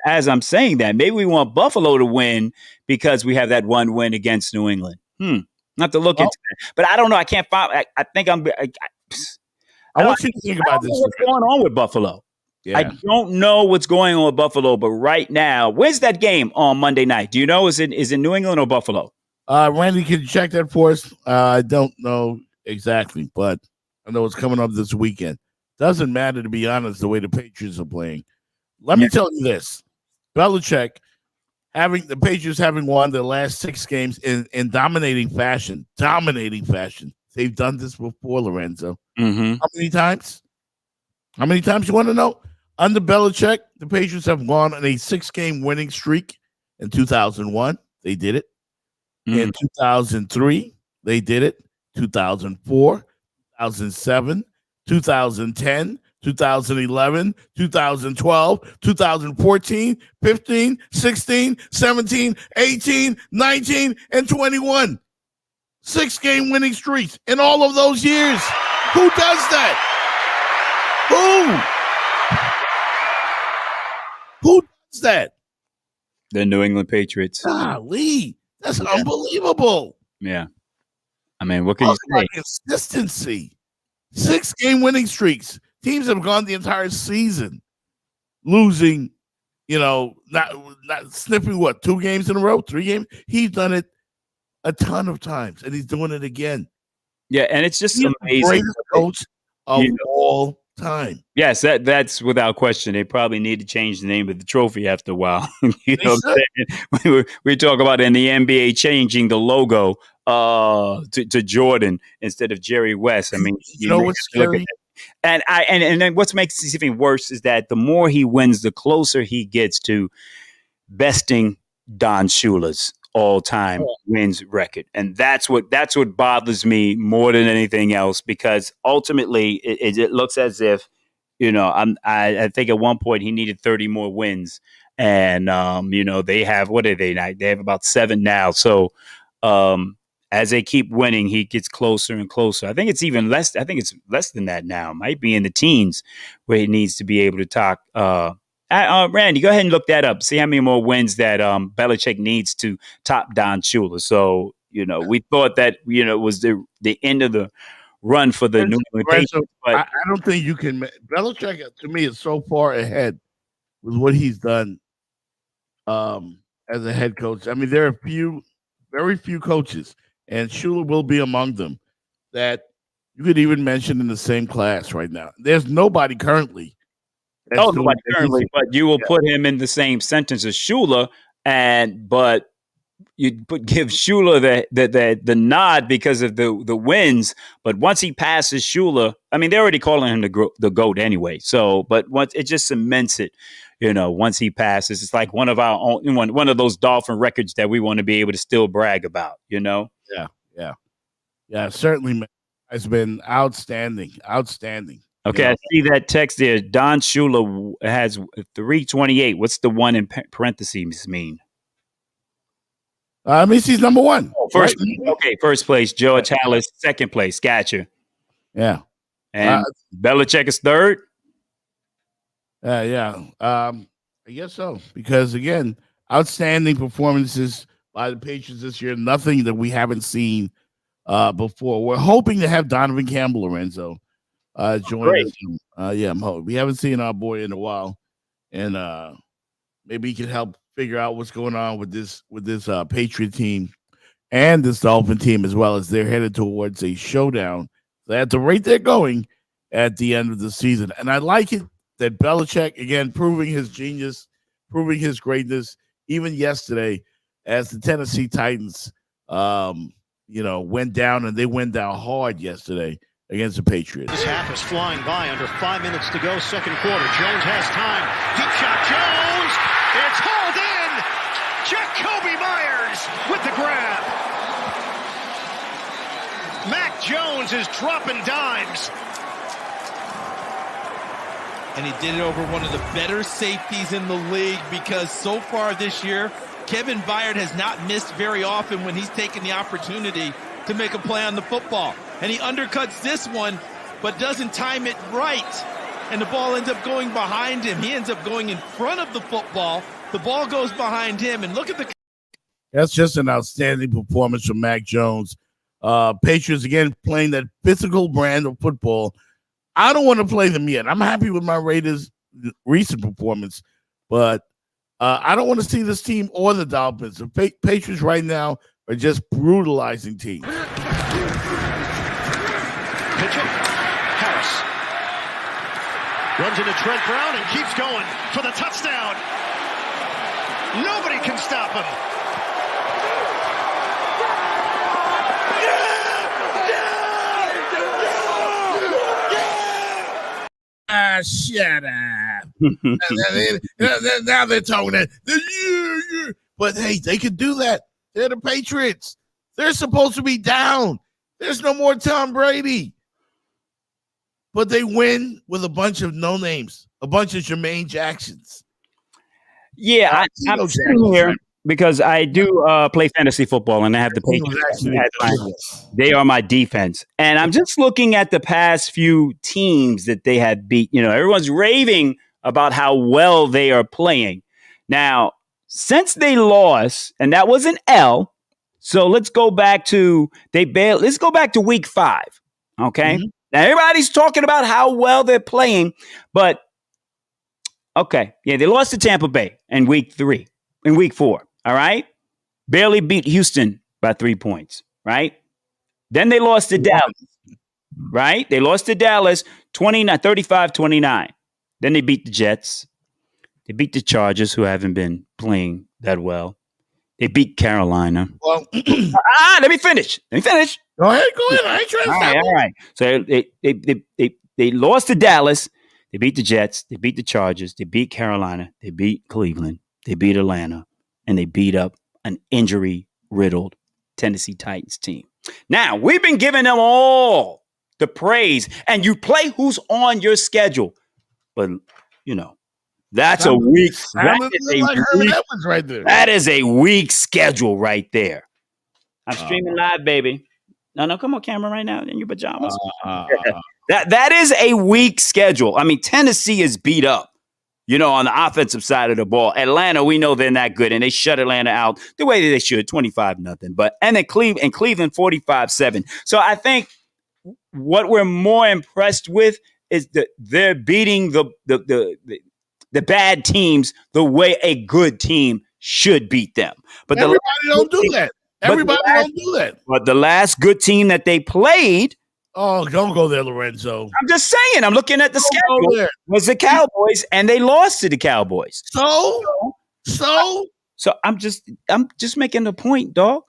As I'm saying that, maybe we want Buffalo to win because we have that 1 win against New England. I have to look into that. But I don't know. I can't find. I think I want you to think about this. What's going on with Buffalo? Yeah. I don't know what's going on with Buffalo. But right now, where's that game on Monday night? Do you know? Is it New England or Buffalo? Randy, can you check that for us? I don't know exactly, but I know it's coming up this weekend. Doesn't matter, to be honest, the way the Patriots are playing. Let me tell you this. Belichick, the Patriots having won their last 6 games in dominating fashion. They've done this before, Lorenzo. Mm-hmm. How many times? How many times you want to know? Under Belichick, the Patriots have gone on a 6-game winning streak. In 2001, they did it. Mm-hmm. In 2003, they did it. 2004, 2007, 2010, 2011, 2012, 2014, 15, 16, 17, 18, 19, and 21. 6-game winning streaks in all of those years. Who does that? Who does that? The New England Patriots. Golly, that's unbelievable. Yeah. I mean, what can you say? Consistency. 6-game winning streaks. Teams have gone the entire season losing, not sniffing 2 games in a row, 3 games. He's done it a ton of times, and he's doing it again. Yeah, and it's just amazing. The greatest coach of all time. Yes, that's without question. They probably need to change the name of the trophy after a while. You know what I'm saying? We talk about in the NBA changing the logo to Jordan instead of Jerry West. I mean, you know what's scary? And then what makes this even worse is that the more he wins, the closer he gets to besting Don Shula's all-time wins record, and that's what bothers me more than anything else, because ultimately it looks as if, I think at one point he needed 30 more wins, and they have, what are they now? They have about 7 now. So as they keep winning, he gets closer and closer. I think it's even less. I think it's less than that now. It might be in the teens where he needs to be able to talk. Randy, go ahead and look that up. See how many more wins that Belichick needs to top Don Shula. So, we thought that, was the end of the run for the New England Patriots. But I don't think you can. Belichick, to me, is so far ahead with what he's done as a head coach. I mean, there are very few coaches, and Shula will be among them, that you could even mention in the same class right now. There's nobody currently. Nobody currently, but you will put him in the same sentence as Shula, but you give Shula the nod because of the wins. But once he passes Shula, I mean, they're already calling him the GOAT anyway. So, but once it just cements it, once he passes, it's like one of our own, one of those Dolphin records that we want to be able to still brag about. Yeah. Certainly, has been outstanding. Okay, I see that text there. Don Shula has 328. What's the one in parentheses mean? Means he's number one. First, right? Okay, first place. George Halas, second place. Gotcha. Yeah. And Belichick is third? Yeah. I guess so. Because, again, outstanding performances by the Patriots this year. Nothing that we haven't seen before. We're hoping to have Donovan Campbell, Lorenzo, join us. I'm hoping. We haven't seen our boy in a while, and maybe he can help figure out what's going on with this Patriot team and this Dolphin team, as well as they're headed towards a showdown. So at the rate they're going at the end of the season, and I like it that Belichick, again, proving his genius, proving his greatness, even yesterday as the Tennessee Titans, went down, and they went down hard yesterday against the Patriots. This half is flying by under 5 minutes to go, second quarter. Jones has time. Deep shot, Jones! It's hauled in! Jacoby Myers with the grab. Mac Jones is dropping dimes. And he did it over one of the better safeties in the league, because so far this year, Kevin Byard has not missed very often when he's taken the opportunity to make a play on the football. And he undercuts this one, but doesn't time it right. And the ball ends up going behind him. He ends up going in front of the football. The ball goes behind him. And look at the... That's just an outstanding performance from Mac Jones. Patriots, again, playing that physical brand of football. I don't want to play them yet. I'm happy with my Raiders' recent performance, but I don't want to see this team or the Dolphins. The Patriots right now are just brutalizing teams. Pitching. Harris runs into Trent Brown and keeps going for the touchdown. Nobody can stop him. Shut up. Now they're talking that. But hey, they can do that. They're the Patriots. They're supposed to be down. There's no more Tom Brady. But they win with a bunch of no names, a bunch of Jermaine Jacksons. Yeah, I'm sitting here because I do play fantasy football, and I have the Patriots. They are my defense. And I'm just looking at the past few teams that they have beat. Everyone's raving about how well they are playing. Now, since they lost, and that was an L, so let's go back to week 5. Okay. Mm-hmm. Now everybody's talking about how well they're playing, but okay. Yeah, they lost to Tampa Bay in week 4. All right. Barely beat Houston by 3 points. Right. Then they lost to Dallas. Right. They lost to Dallas 35-29. Then they beat the Jets. They beat the Chargers, who haven't been playing that well. They beat Carolina. Well, let me finish. Go ahead. I ain't trying to stop. All right. So They lost to Dallas. They beat the Jets. They beat the Chargers. They beat Carolina. They beat Cleveland. They beat Atlanta. And they beat up an injury-riddled Tennessee Titans team. Now, we've been giving them all the praise. And you play who's on your schedule. But, that's a weak. Right there. That is a weak schedule right there. I'm streaming live, baby. No, come on camera right now in your pajamas. That is a weak schedule. I mean, Tennessee is beat up, on the offensive side of the ball. Atlanta, we know they're not good, and they shut Atlanta out the way that they should, 25-0. And then Cleveland 45-7. So I think what we're more impressed with is that they're beating the bad teams the way a good team should beat them. But everybody don't do that. Everybody don't do that. But the last good team that they played. Oh, don't go there, Lorenzo. I'm just saying. I'm looking at the schedule. Was the Cowboys, and they lost to the Cowboys. So I'm just making the point, dog.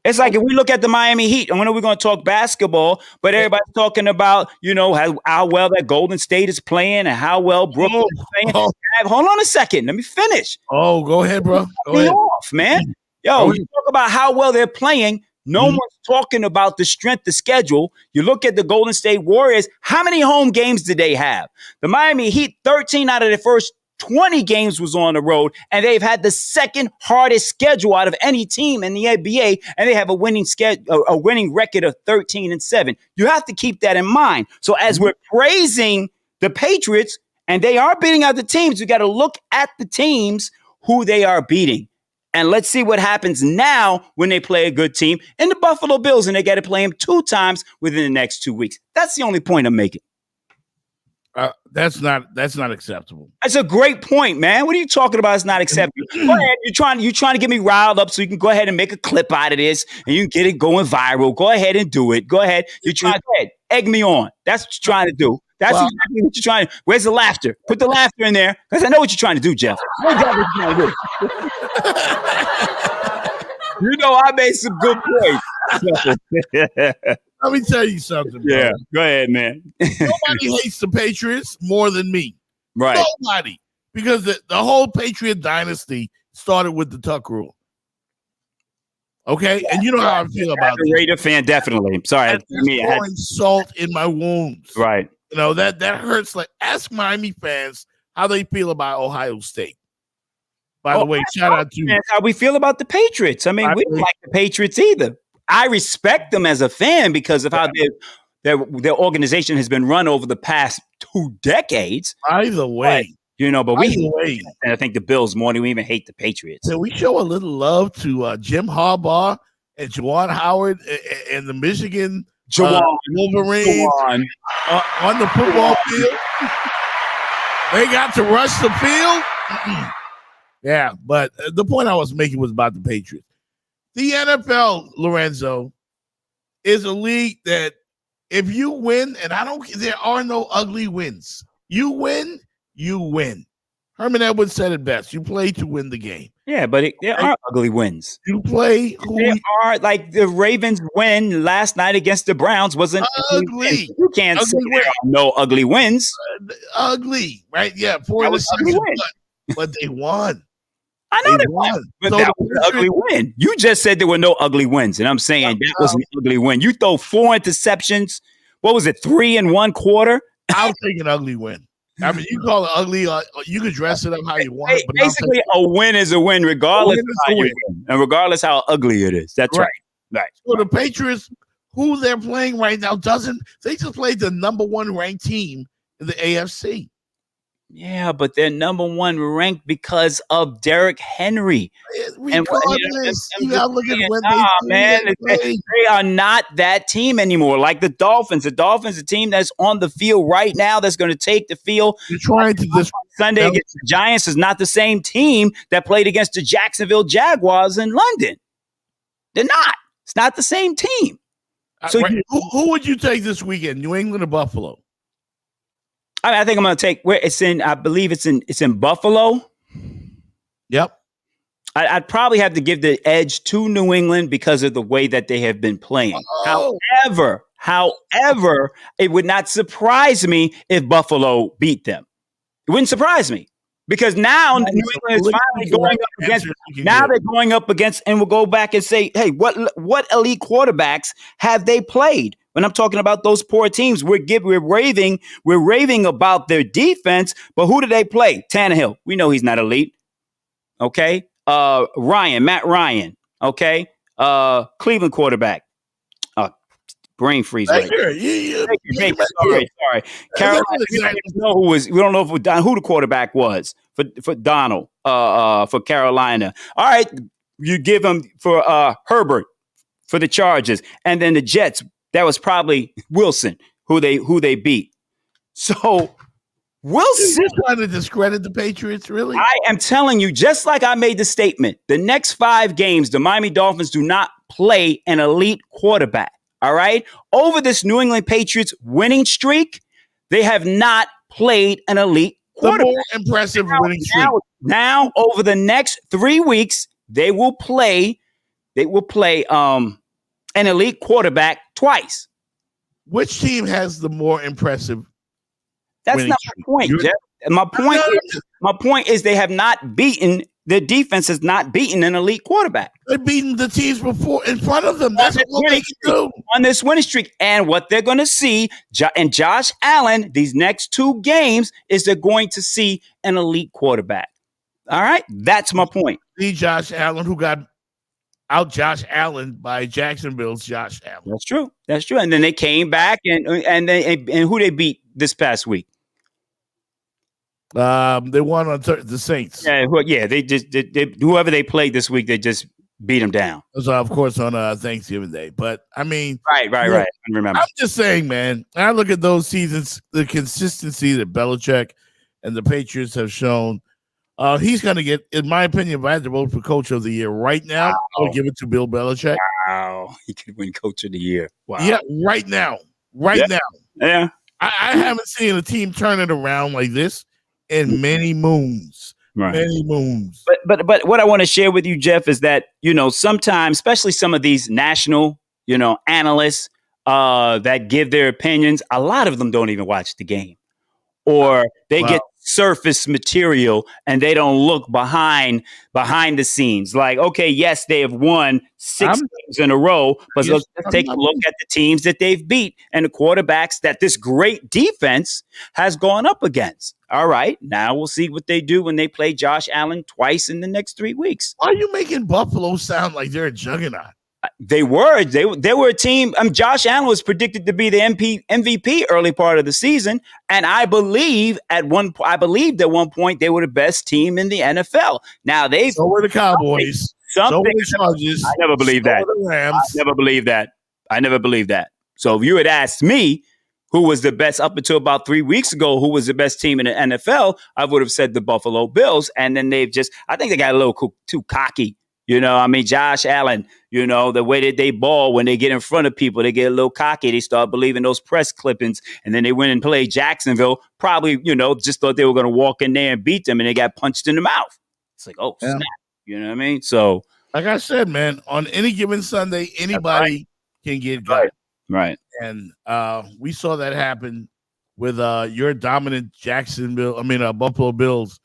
It's like if we look at the Miami Heat, and when are we going to talk basketball? But everybody's talking about, how well that Golden State is playing and how well Brooklyn is playing. Hold on a second. Let me finish. Oh, go ahead, bro. Go ahead. Off, man. Yo, you talk about how well they're playing. No one's talking about the strength of schedule. You look at the Golden State Warriors. How many home games did they have? The Miami Heat, 13 out of their first 20 games was on the road, and they've had the second hardest schedule out of any team in the NBA, and they have a winning record of 13-7. You have to keep that in mind. So as we're praising the Patriots, and they are beating other teams, you got to look at the teams who they are beating. And let's see what happens now when they play a good team in the Buffalo Bills, and they got to play them 2 times within the next 2 weeks. That's the only point I'm making. That's not acceptable. That's a great point, man. What are you talking about? It's not acceptable. Go ahead. You're trying to get me riled up so you can go ahead and make a clip out of this and you can get it going viral. Go ahead and do it. Go ahead. Go ahead. Egg me on. That's what you're trying to do. That's exactly what you're trying to. Where's the laughter? Put the laughter in there because I know what you're trying to do, Jeff. I know exactly what you're trying to do. I made some good points. Let me tell you something, bro. Yeah, go ahead, man. Nobody hates the Patriots more than me. Right. Nobody. Because the whole Patriot dynasty started with the Tuck rule. Okay? And you know how I feel about it. As a Raider fan, definitely. I'm sorry. That's pouring salt in my wounds. Right. That hurts. Like, ask Miami fans how they feel about Ohio State. By the way, shout out to that's how we feel about the Patriots. I mean, we don't like the Patriots either. I respect them as a fan because of how their organization has been run over the past 2 decades. Either way. But we and I think the Bills more than we even hate the Patriots. So we show a little love to Jim Harbaugh and Juwan Howard and the Michigan Wolverines on the football field. They got to rush the field. Yeah, but the point I was making was about the Patriots. The NFL, Lorenzo, is a league that if you win, and there are no ugly wins. You win, you win. Herman Edwards said it best. You play to win the game. Yeah, but there are ugly wins. You play are like the Ravens win last night against the Browns wasn't ugly. You can't say there are no ugly wins. Ugly, right? Yeah, 4 in the season, but they won. I know they won, but that was an ugly win. You just said there were no ugly wins, and I'm saying that was an ugly win. You throw 4 interceptions. What was it, 3 in 1 quarter? I'll take an ugly win. I mean, you call it ugly. You can dress it up how you want. But basically, a win is a win, regardless of how you win, and regardless how ugly it is. That's right. Right. So the Patriots, who they're playing right now, they just played the number 1 ranked team in the AFC. Yeah, but they're number 1 ranked because of Derrick Henry. Regardless, you gotta look at when they are not that team anymore. Like the Dolphins. The Dolphins, a team that's on the field right now, that's going to take the field. You're trying to Sunday against the Giants is not the same team that played against the Jacksonville Jaguars in London. They're not. It's not the same team. So who would you take this weekend? New England or Buffalo? I think I'm going to take where it's in. I believe it's in Buffalo. Yep. I'd probably have to give the edge to New England because of the way that they have been playing. However, it would not surprise me if Buffalo beat them. It wouldn't surprise me because now New England is finally going up against. Now they're going up against, and we'll go back and say, hey, what elite quarterbacks have they played? When I'm talking about those poor teams, we're raving about their defense, but who do they play? Tannehill. We know he's not elite. Okay. Matt Ryan. Okay. Cleveland quarterback. Brain freeze. Right. Sorry. Carolina. We don't know who the quarterback was for Donald. For Carolina. All right, you give him for Herbert for the Chargers, and then the Jets. That was probably Wilson who they beat. So Wilson trying to discredit the Patriots. Really, I am telling you, just like I made the statement. The next 5 games, the Miami Dolphins do not play an elite quarterback. All right. Over this New England Patriots winning streak, they have not played an elite quarterback. The more impressive winning streak. Now, over the next 3 weeks, they will play an elite quarterback twice. Which team has the more impressive? That's not my point, Jeff. My point is they have not beaten. Their defense has not beaten an elite quarterback. They've beaten the teams before in front of them. That's what they can do on this winning streak. And what they're going to see in Josh Allen, these next 2 games, is they're going to see an elite quarterback. All right, that's my point. See Josh Allen, who got out Josh Allen by Jacksonville's Josh Allen. That's true. And then they came back and who they beat this past week. They won on the Saints. They just whoever they played this week, they just beat them down. It was, of course, on Thanksgiving Day. But I mean, right. I remember. I'm just saying, man. I look at those seasons, the consistency that Belichick and the Patriots have shown. He's going to get, in my opinion, if I had to vote for Coach of the Year right now, I would give it to Bill Belichick. Wow, he could win Coach of the Year. Wow. Yeah, right now. Yeah. I haven't seen a team turn it around like this in many moons. Right. Many moons. But what I want to share with you, Jeff, is that, sometimes, especially some of these national, analysts that give their opinions, a lot of them don't even watch the game. Or they get surface material and they don't look behind the scenes. Like, okay, yes, they have won 6 games in a row, but let's take a look at the teams that they've beat and the quarterbacks that this great defense has gone up against. All right, now we'll see what they do when they play Josh Allen twice in the next 3 weeks. Why are you making Buffalo sound like they're a juggernaut? They were a team. Josh Allen was predicted to be the MVP early part of the season, and I believe at one point they were the best team in the NFL. Now so were the Cowboys. So were the Chargers. I never believed that. I never believed that. So if you had asked me who was the best up until about 3 weeks ago, who was the best team in the NFL, I would have said the Buffalo Bills, and then I think they got a little too cocky. Josh Allen, the way that they ball when they get in front of people, they get a little cocky. They start believing those press clippings. And then they went and played Jacksonville, probably, just thought they were going to walk in there and beat them. And they got punched in the mouth. It's like, snap. You know what I mean? So, like I said, man, on any given Sunday, anybody can get got. Right. And we saw that happen with your dominant Buffalo Bills,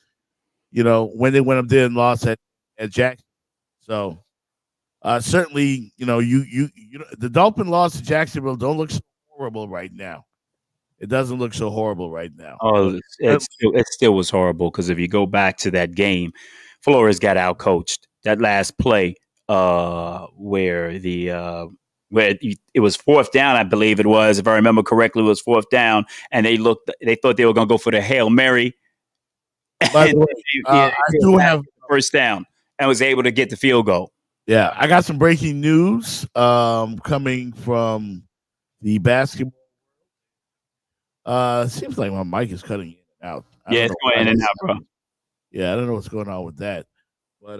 when they went up there and lost at Jacksonville. So, certainly, the Dolphin loss to Jacksonville don't look so horrible right now. It doesn't look so horrible right now. Oh, it still was horrible because if you go back to that game, Flores got outcoached. That last play, where it was 4th down, I believe it was, if I remember correctly, it was 4th down, and they thought they were going to go for the Hail Mary. By the way, I do have first down. And was able to get the field goal. Yeah, I got some breaking news coming from the basketball. Seems like my mic is cutting in and out. It's going in and out, bro. Yeah, I don't know what's going on with that. But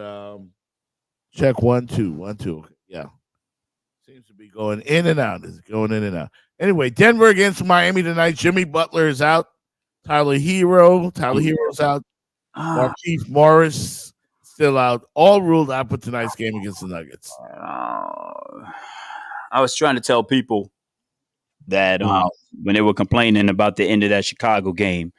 check 1 2 1 2. Yeah, seems to be going in and out. It's going in and out. Anyway, Denver against Miami tonight. Jimmy Butler is out. Tyler Hero's out. Markieff Morris still out. All ruled out for tonight's game against the Nuggets. I was trying to tell people that when they were complaining about the end of that Chicago game,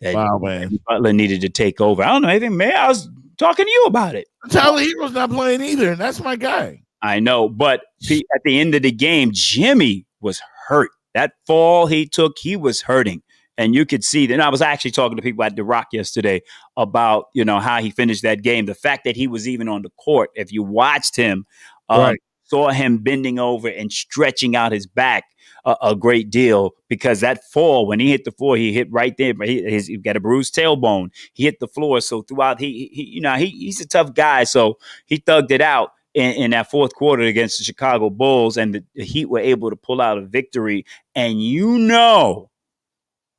that man. Butler needed to take over. I don't know anything, man. I was talking to you about it. Tyler Hero's not playing either, and that's my guy. I know, but at the end of the game, Jimmy was hurt. That fall he took, he was hurting. And you could see that. And I was actually talking to people at The Rock yesterday about, how he finished that game. The fact that he was even on the court, if you watched him, saw him bending over and stretching out his back a great deal, because that fall, when he hit the floor, he hit right there. But he got a bruised tailbone. He hit the floor. So throughout, he's a tough guy. So he thugged it out in that fourth quarter against the Chicago Bulls, and the Heat were able to pull out a victory. And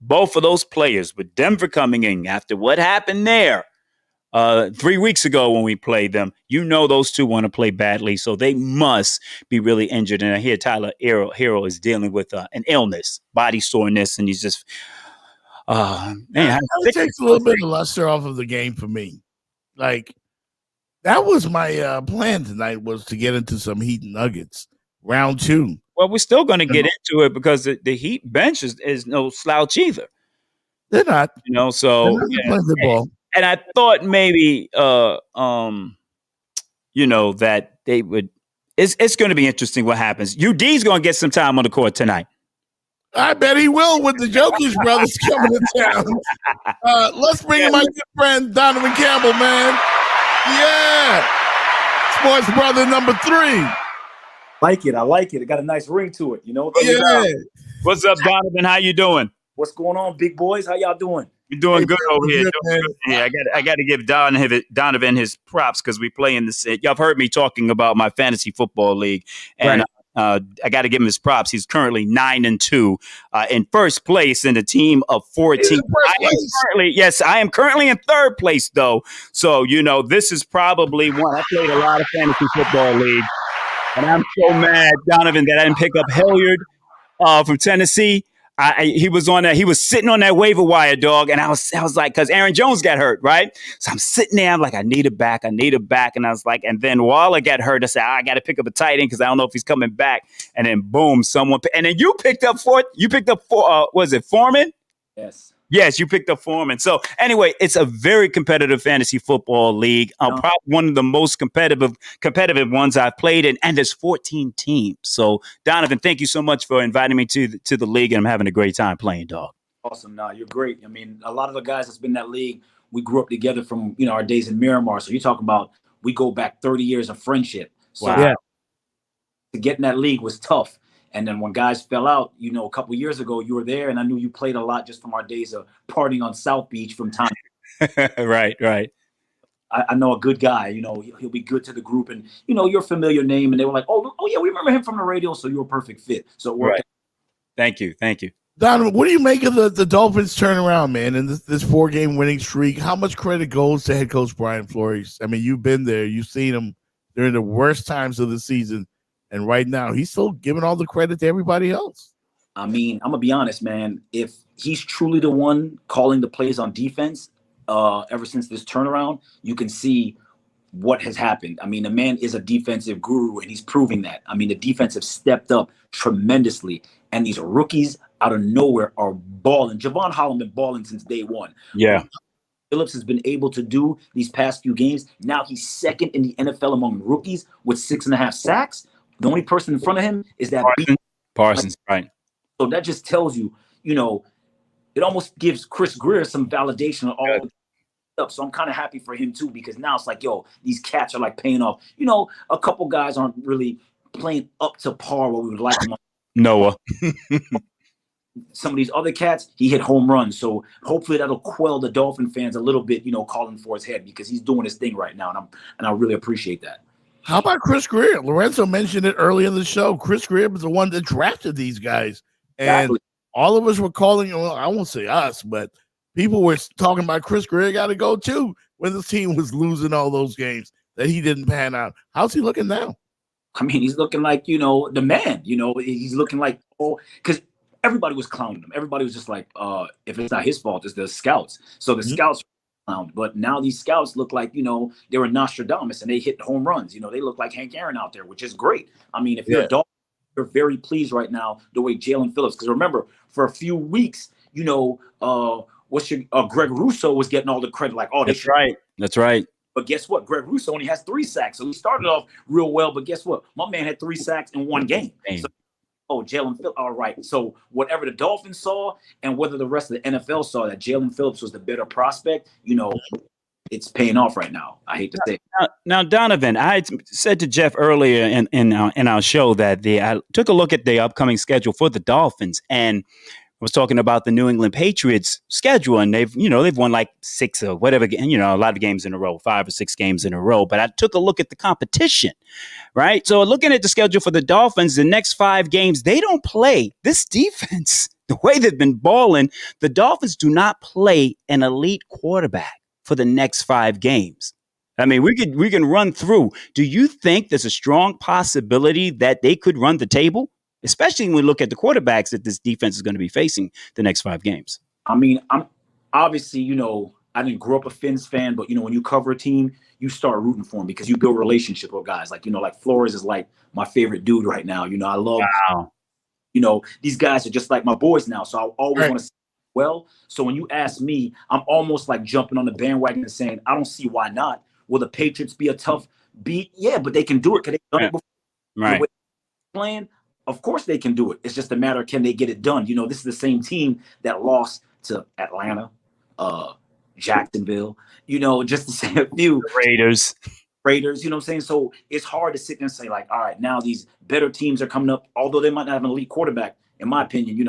both of those players, with Denver coming in after what happened there 3 weeks ago when we played them, those two want to play badly, so they must be really injured. And I hear Tyler Hero is dealing with an illness, body soreness, and he's just it takes a little bit of luster off of the game for me. Like, that was my plan tonight, was to get into some Heat Nuggets round 2. Well, we're still going to get into it because the Heat bench is no slouch either. They're not. So the ball. And I thought maybe that they would. It's going to be interesting what happens. UD's going to get some time on the court tonight. I bet he will, with the Jokic brothers coming to town. Let's bring in my good friend Donovan Campbell, man. Yeah, sports brother number 3. I like it. It got a nice ring to it, Yeah. What's up, Donovan? How you doing? What's going on, big boys? How y'all doing? We're doing good over here. I got to give Donovan his props, because we play in this. Y'all have heard me talking about my fantasy football league, and I got to give him his props. He's currently 9-2 in first place in a team of 14. I am currently in third place, though. So this is probably one. I played a lot of fantasy football leagues, and I'm so mad, Donovan, that I didn't pick up Hilliard from Tennessee. He was on that. He was sitting on that waiver wire, dog. And I was like, because Aaron Jones got hurt, right? So I'm sitting there. I'm like, I need a back. And I was like, and then Waller got hurt. I said, I got to pick up a tight end because I don't know if he's coming back. And then boom, and then you picked up was it Foreman? Yes, you picked up Foreman. So anyway, it's a very competitive fantasy football league. Probably one of the most competitive ones I've played in, and there's 14 teams. So Donovan, thank you so much for inviting me to the league, and I'm having a great time playing, dog. Awesome. No, you're great. I mean, a lot of the guys that's been in that league, we grew up together from our days in Miramar. So you're talking about, we go back 30 years of friendship. So to get in that league was tough. And then when guys fell out, a couple of years ago, you were there, and I knew you played a lot just from our days of partying on South Beach from time. Right. I know a good guy. He'll be good to the group, and you're a familiar name. And they were like, "Oh yeah, we remember him from the radio." So you're a perfect fit. So it worked out. Thank you. Donovan, what do you make of the Dolphins turnaround, man, and this 4-game winning streak? How much credit goes to head coach Brian Flores? I mean, you've been there, you've seen him during the worst times of the season. And right now, he's still giving all the credit to everybody else. I mean, I'm going to be honest, man. If he's truly the one calling the plays on defense ever since this turnaround, you can see what has happened. I mean, the man is a defensive guru, and he's proving that. I mean, the defense have stepped up tremendously, and these rookies out of nowhere are balling. Javon Holland been balling since day one. Yeah. Phillips has been able to do these past few games. Now he's second in the NFL among rookies with 6.5 sacks. The only person in front of him is that Parsons, right? So that just tells you, it almost gives Chris Greer some validation on all the stuff. So I'm kind of happy for him too, because now it's like, these cats are like paying off. A couple guys aren't really playing up to par what we would like them. Noah. Some of these other cats, he hit home runs. So hopefully that'll quell the Dolphin fans a little bit, calling for his head, because he's doing his thing right now, and I really appreciate that. How about Chris Greer? Lorenzo mentioned it early in the show. Chris Greer was the one that drafted these guys. And all of us were calling, well, I won't say us, but people were talking about Chris Greer got to go too when the team was losing all those games that he didn't pan out. How's he looking now? I mean, he's looking like, the man. He's looking like, because everybody was clowning him. Everybody was just like, if it's not his fault, it's the scouts. So the scouts but now these scouts look like, they were Nostradamus and they hit home runs. They look like Hank Aaron out there, which is great. I mean, if you're a Dolphin, they're very pleased right now the way Jalen Phillips. Because remember, for a few weeks, Greg Russo was getting all the credit. Like, oh, That's right. That's right. But guess what? Greg Russo only has 3 sacks. So he started off real well. But guess what? My man had 3 sacks in one game. So, Jalen Phillips. All right. So whatever the Dolphins saw and whether the rest of the NFL saw that Jalen Phillips was the better prospect, it's paying off right now. I hate to say it. Now, Donovan, I said to Jeff earlier in our show that I took a look at the upcoming schedule for the Dolphins, and I was talking about the New England Patriots schedule, and they've won like 6 or whatever, a lot of games in a row, 5 or 6 games in a row. But I took a look at the competition, right? So looking at the schedule for the Dolphins, the next 5 games, they don't play this defense. The way they've been balling, the Dolphins do not play an elite quarterback for the next 5 games. I mean, we can run through. Do you think there's a strong possibility that they could run the table? Especially when we look at the quarterbacks that this defense is going to be facing the next 5 games. I mean, I'm obviously, I didn't grow up a Fins fan, but when you cover a team, you start rooting for them because you build a relationship with guys. Like, like Flores is like my favorite dude right now. I love, these guys are just like my boys now. So I always want to see well. So when you ask me, I'm almost like jumping on the bandwagon and saying, I don't see why not. Will the Patriots be a tough beat? Yeah, but they can do it because they've done it before. Right. Playing. Of course they can do it. It's just a matter of can they get it done. This is the same team that lost to Atlanta, Jacksonville, just to say a few. The Raiders, you know what I'm saying? So it's hard to sit there and say, like, all right, now these better teams are coming up, although they might not have an elite quarterback. In my opinion,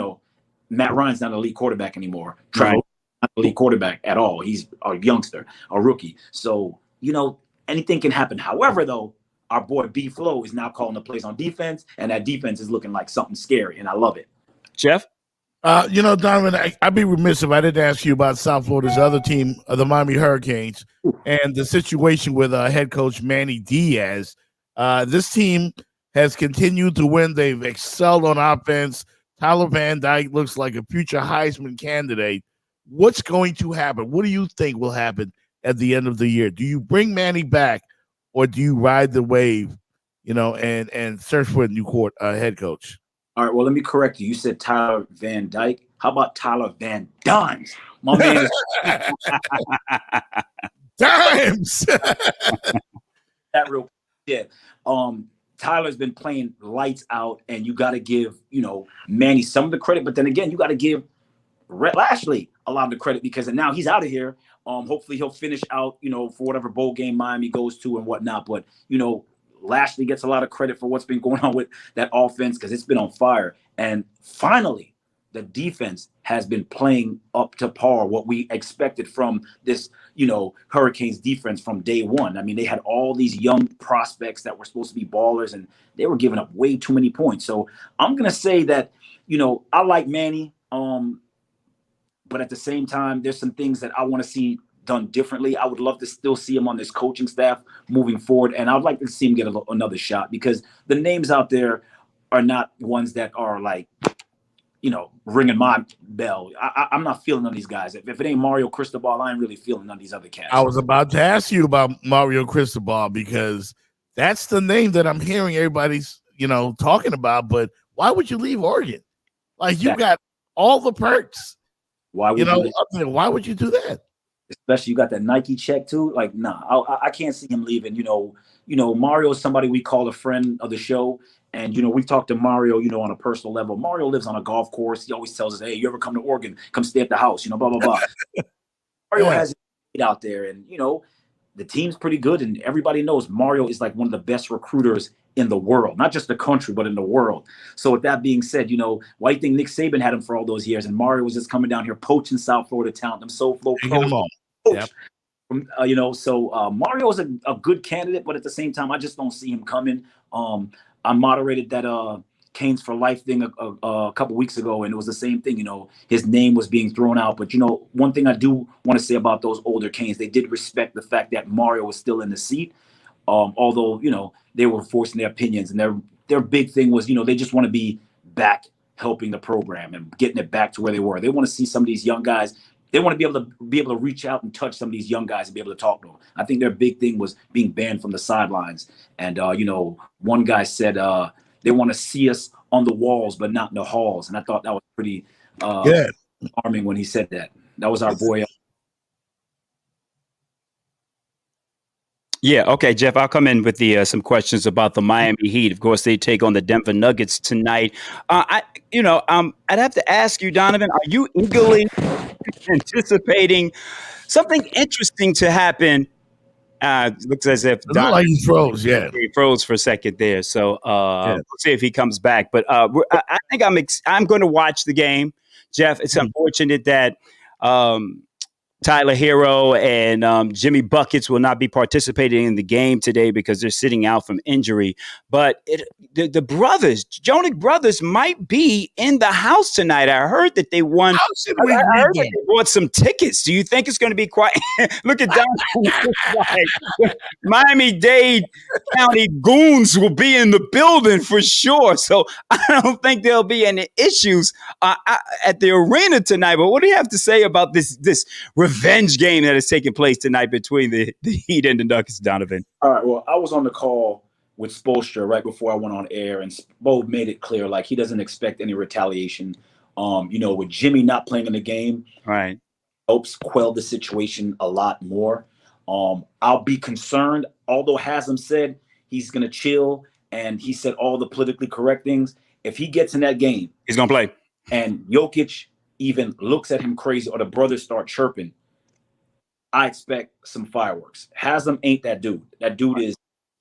Matt Ryan's not an elite quarterback anymore. Trevor not an elite quarterback at all. He's a youngster, a rookie. So, anything can happen. However, though, our boy B Flow is now calling the plays on defense, and that defense is looking like something scary, and I love it. Jeff? Donovan, I'd be remiss if I didn't ask you about South Florida's other team, the Miami Hurricanes, and the situation with head coach Manny Diaz. This team has continued to win. They've excelled on offense. Tyler Van Dyke looks like a future Heisman candidate. What's going to happen? What do you think will happen at the end of the year? Do you bring Manny back? Or do you ride the wave, and search for a new head coach? All right, well, let me correct you. You said Tyler Van Dyke. How about Tyler Van Dimes? My man is Dimes. That real, yeah. Tyler's been playing lights out, and you got to give, Manny some of the credit. But then again, you got to give Rhett Lashley a lot of the credit because now he's out of here. Hopefully he'll finish out, for whatever bowl game Miami goes to and whatnot. But, Lashley gets a lot of credit for what's been going on with that offense because it's been on fire. And finally, the defense has been playing up to par, what we expected from this, Hurricanes defense from day one. I mean, they had all these young prospects that were supposed to be ballers, and they were giving up way too many points. So I'm going to say that, I like Manny. But at the same time, there's some things that I want to see done differently. I would love to still see him on this coaching staff moving forward. And I'd like to see him get another shot because the names out there are not ones that are like, ringing my bell. I'm not feeling none of these guys. If it ain't Mario Cristobal, I ain't really feeling none of these other cats. I was about to ask you about Mario Cristobal because that's the name that I'm hearing everybody's, talking about. But why would you leave Oregon? Like, you got all the perks. Why would why would you do that? Especially you got that Nike check too. Like, nah, I can't see him leaving. Mario is somebody we call a friend of the show. And, we've talked to Mario, on a personal level. Mario lives on a golf course. He always tells us, hey, you ever come to Oregon, come stay at the house, blah, blah, blah. Mario has it out there. And, the team's pretty good. And everybody knows Mario is like one of the best recruiters in the world, not just the country, but in the world. So with that being said, why do you think Nick Saban had him for all those years? And Mario was just coming down here poaching South Florida talent. Them SoFlo pros. Yep. So Mario is a good candidate, but at the same time, I just don't see him coming. I moderated that Canes for Life thing a couple weeks ago, and it was the same thing. His name was being thrown out. But, one thing I do want to say about those older Canes, they did respect the fact that Mario was still in the seat. Although, they were forcing their opinions, and their big thing was, they just want to be back helping the program and getting it back to where they were. They want to see some of these young guys. They want to be able to reach out and touch some of these young guys and be able to talk to them. I think their big thing was being banned from the sidelines. And, one guy said they want to see us on the walls, but not in the halls. And I thought that was pretty alarming when he said that. That was our boy. Yeah, okay, Jeff, I'll come in with the some questions about the Miami Heat. Of course, they take on the Denver Nuggets tonight. I'd have to ask you, Donovan, are you eagerly anticipating something interesting to happen? Looks as if Donovan, like he froze. Yeah, he froze for a second there. So we'll see if he comes back. But I think I'm going to watch the game, Jeff. It's unfortunate that Tyler Hero and Jimmy Buckets will not be participating in the game today because they're sitting out from injury. But the brothers, Jonas brothers, might be in the house tonight. I heard that they won. I heard that they bought some tickets. Do you think it's going to be quite? Look at Don. Miami-Dade County goons will be in the building for sure. So I don't think there'll be any issues at the arena tonight. But what do you have to say about this revenge game that is taking place tonight between the Heat and the Nuggets, Donovan? All right. Well, I was on the call with Spoelstra right before I went on air, and Spo made it clear like he doesn't expect any retaliation. With Jimmy not playing in the game, right, helps quell the situation a lot more. I'll be concerned, although Haslam said he's going to chill and he said all the politically correct things. If he gets in that game, he's going to play. And Jokic even looks at him crazy or the brothers start chirping, I expect some fireworks. Haslam ain't that dude. That dude is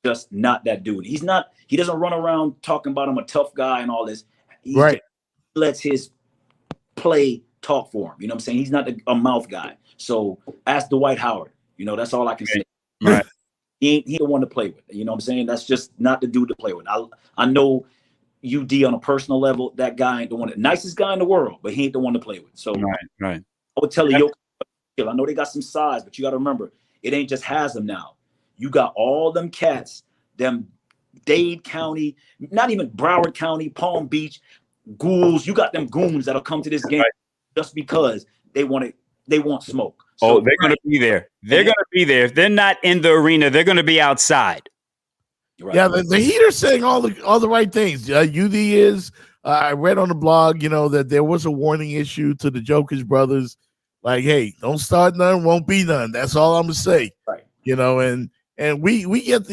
just not that dude. He doesn't run around talking about him a tough guy and all this. He lets his play talk for him. You know what I'm saying? He's not a mouth guy. So ask Dwight Howard. That's all I can say. Right. He ain't the one to play with. You know what I'm saying? That's just not the dude to play with. I know UD on a personal level, that guy ain't the one, the nicest guy in the world, but he ain't the one to play with. So right. I would tell you, I know they got some size, but you got to remember, it ain't just Haslam now. You got all them cats, them Dade County, not even Broward County, Palm Beach, ghouls. You got them goons that'll come to this game just because they want smoke. So, they're going to be there. They're going to be there. If they're not in the arena, they're going to be outside. Right. Yeah, the Heat are saying all the right things. UD is. I read on the blog, that there was a warning issue to the Jokic brothers, like, hey, don't start none, won't be none. That's all I'm gonna say. Right. And we get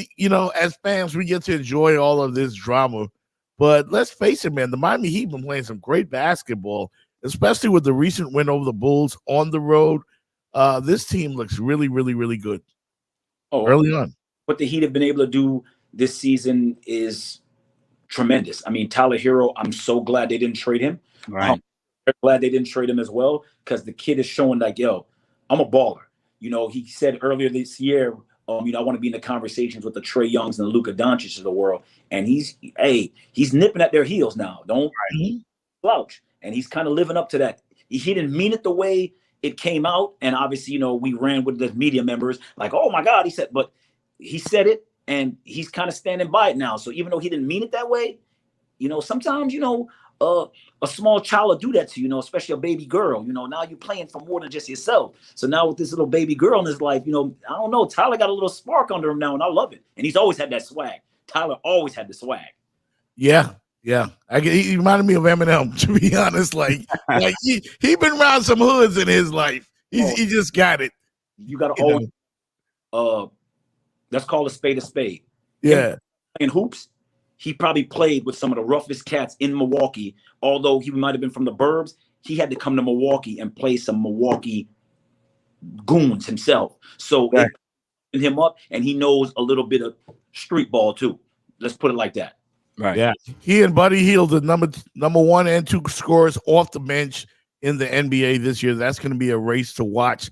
as fans, we get to enjoy all of this drama. But let's face it, man, the Miami Heat been playing some great basketball, especially with the recent win over the Bulls on the road. This team looks really, really, really good. Early on. What the Heat have been able to do this season is tremendous. I mean, Tyler Hero, I'm so glad they didn't trade him. Right. I'm glad they didn't trade him as well because the kid is showing like, yo, I'm a baller. He said earlier this year, I want to be in the conversations with the Trae Youngs and the Luka Doncic of the world. And he's nipping at their heels now. Don't slouch. And he's kind of living up to that. He didn't mean it the way it came out. And obviously, we ran with the media members like, oh my God, he said it. And he's kind of standing by it now. So even though he didn't mean it that way, sometimes, a small child will do that to you, especially a baby girl. Now you're playing for more than just yourself. So now with this little baby girl in his life, I don't know. Tyler got a little spark under him now, and I love it. And he's always had that swag. Tyler always had the swag. Yeah. He reminded me of Eminem, to be honest. Like he been around some hoods in his life. He just got it. You got to always let's call a spade a spade. Yeah. In hoops, he probably played with some of the roughest cats in Milwaukee. Although he might have been from the burbs, he had to come to Milwaukee and play some Milwaukee goons himself. So it put him up, and he knows a little bit of street ball too. Let's put it like that. Right. Yeah. He and Buddy Hield, the number 1 and 2 scorers off the bench in the NBA this year. That's going to be a race to watch.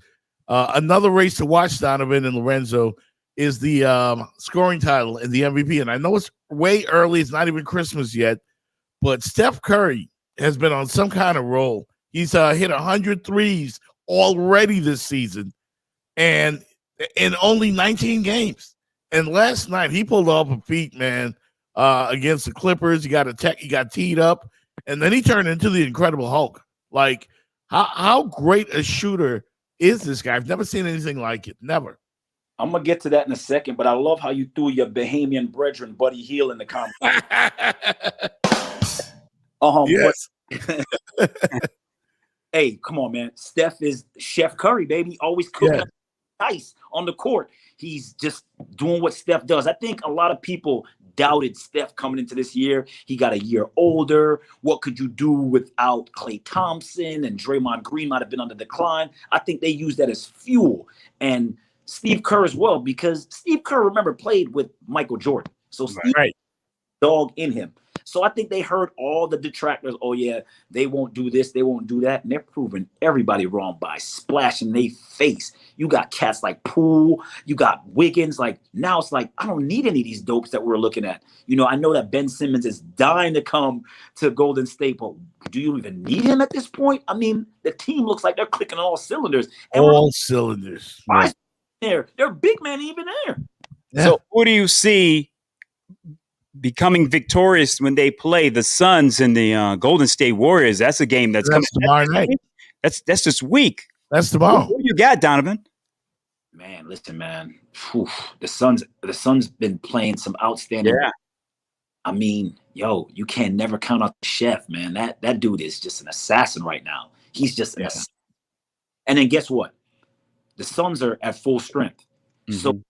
Another race to watch, Donovan and Lorenzo, is the scoring title and the MVP. And I know it's way early. It's not even Christmas yet. But Steph Curry has been on some kind of roll. He's hit 100 threes already this season and in only 19 games. And last night he pulled off a feat, man, against the Clippers. He got teed up, and then he turned into the Incredible Hulk. Like, how great a shooter is this guy? I've never seen anything like it. Never. I'm going to get to that in a second, but I love how you threw your Bahamian brethren, Buddy Hield, in the conversation. Yes. Hey, come on, man. Steph is Chef Curry, baby. Always cooking ice on the court. He's just doing what Steph does. I think a lot of people doubted Steph coming into this year. He got a year older. What could you do without Klay Thompson, and Draymond Green might have been on the decline? I think they used that as fuel. And Steve Kerr as well, because Steve Kerr, remember, played with Michael Jordan. So Steve dog in him. So I think they heard all the detractors. Oh, yeah, they won't do this. They won't do that. And they're proving everybody wrong by splashing their face. You got cats like Poole. You got Wiggins. Like, now it's like, I don't need any of these dopes that we're looking at. You know, I know that Ben Simmons is dying to come to Golden State, but do you even need him at this point? I mean, the team looks like they're clicking on all cylinders. And all cylinders. Right. They're big man even there. Yeah. So who do you see becoming victorious when they play the Suns and the Golden State Warriors? That's a game that's coming tomorrow night. That's this week. That's tomorrow. Who you got, Donovan? Man, listen, man. Whew. The Suns been playing some outstanding. Yeah. I mean, yo, you can never count out the Chef, man. That dude is just an assassin right now. He's just an assassin. And then guess what? The Suns are at full strength. So,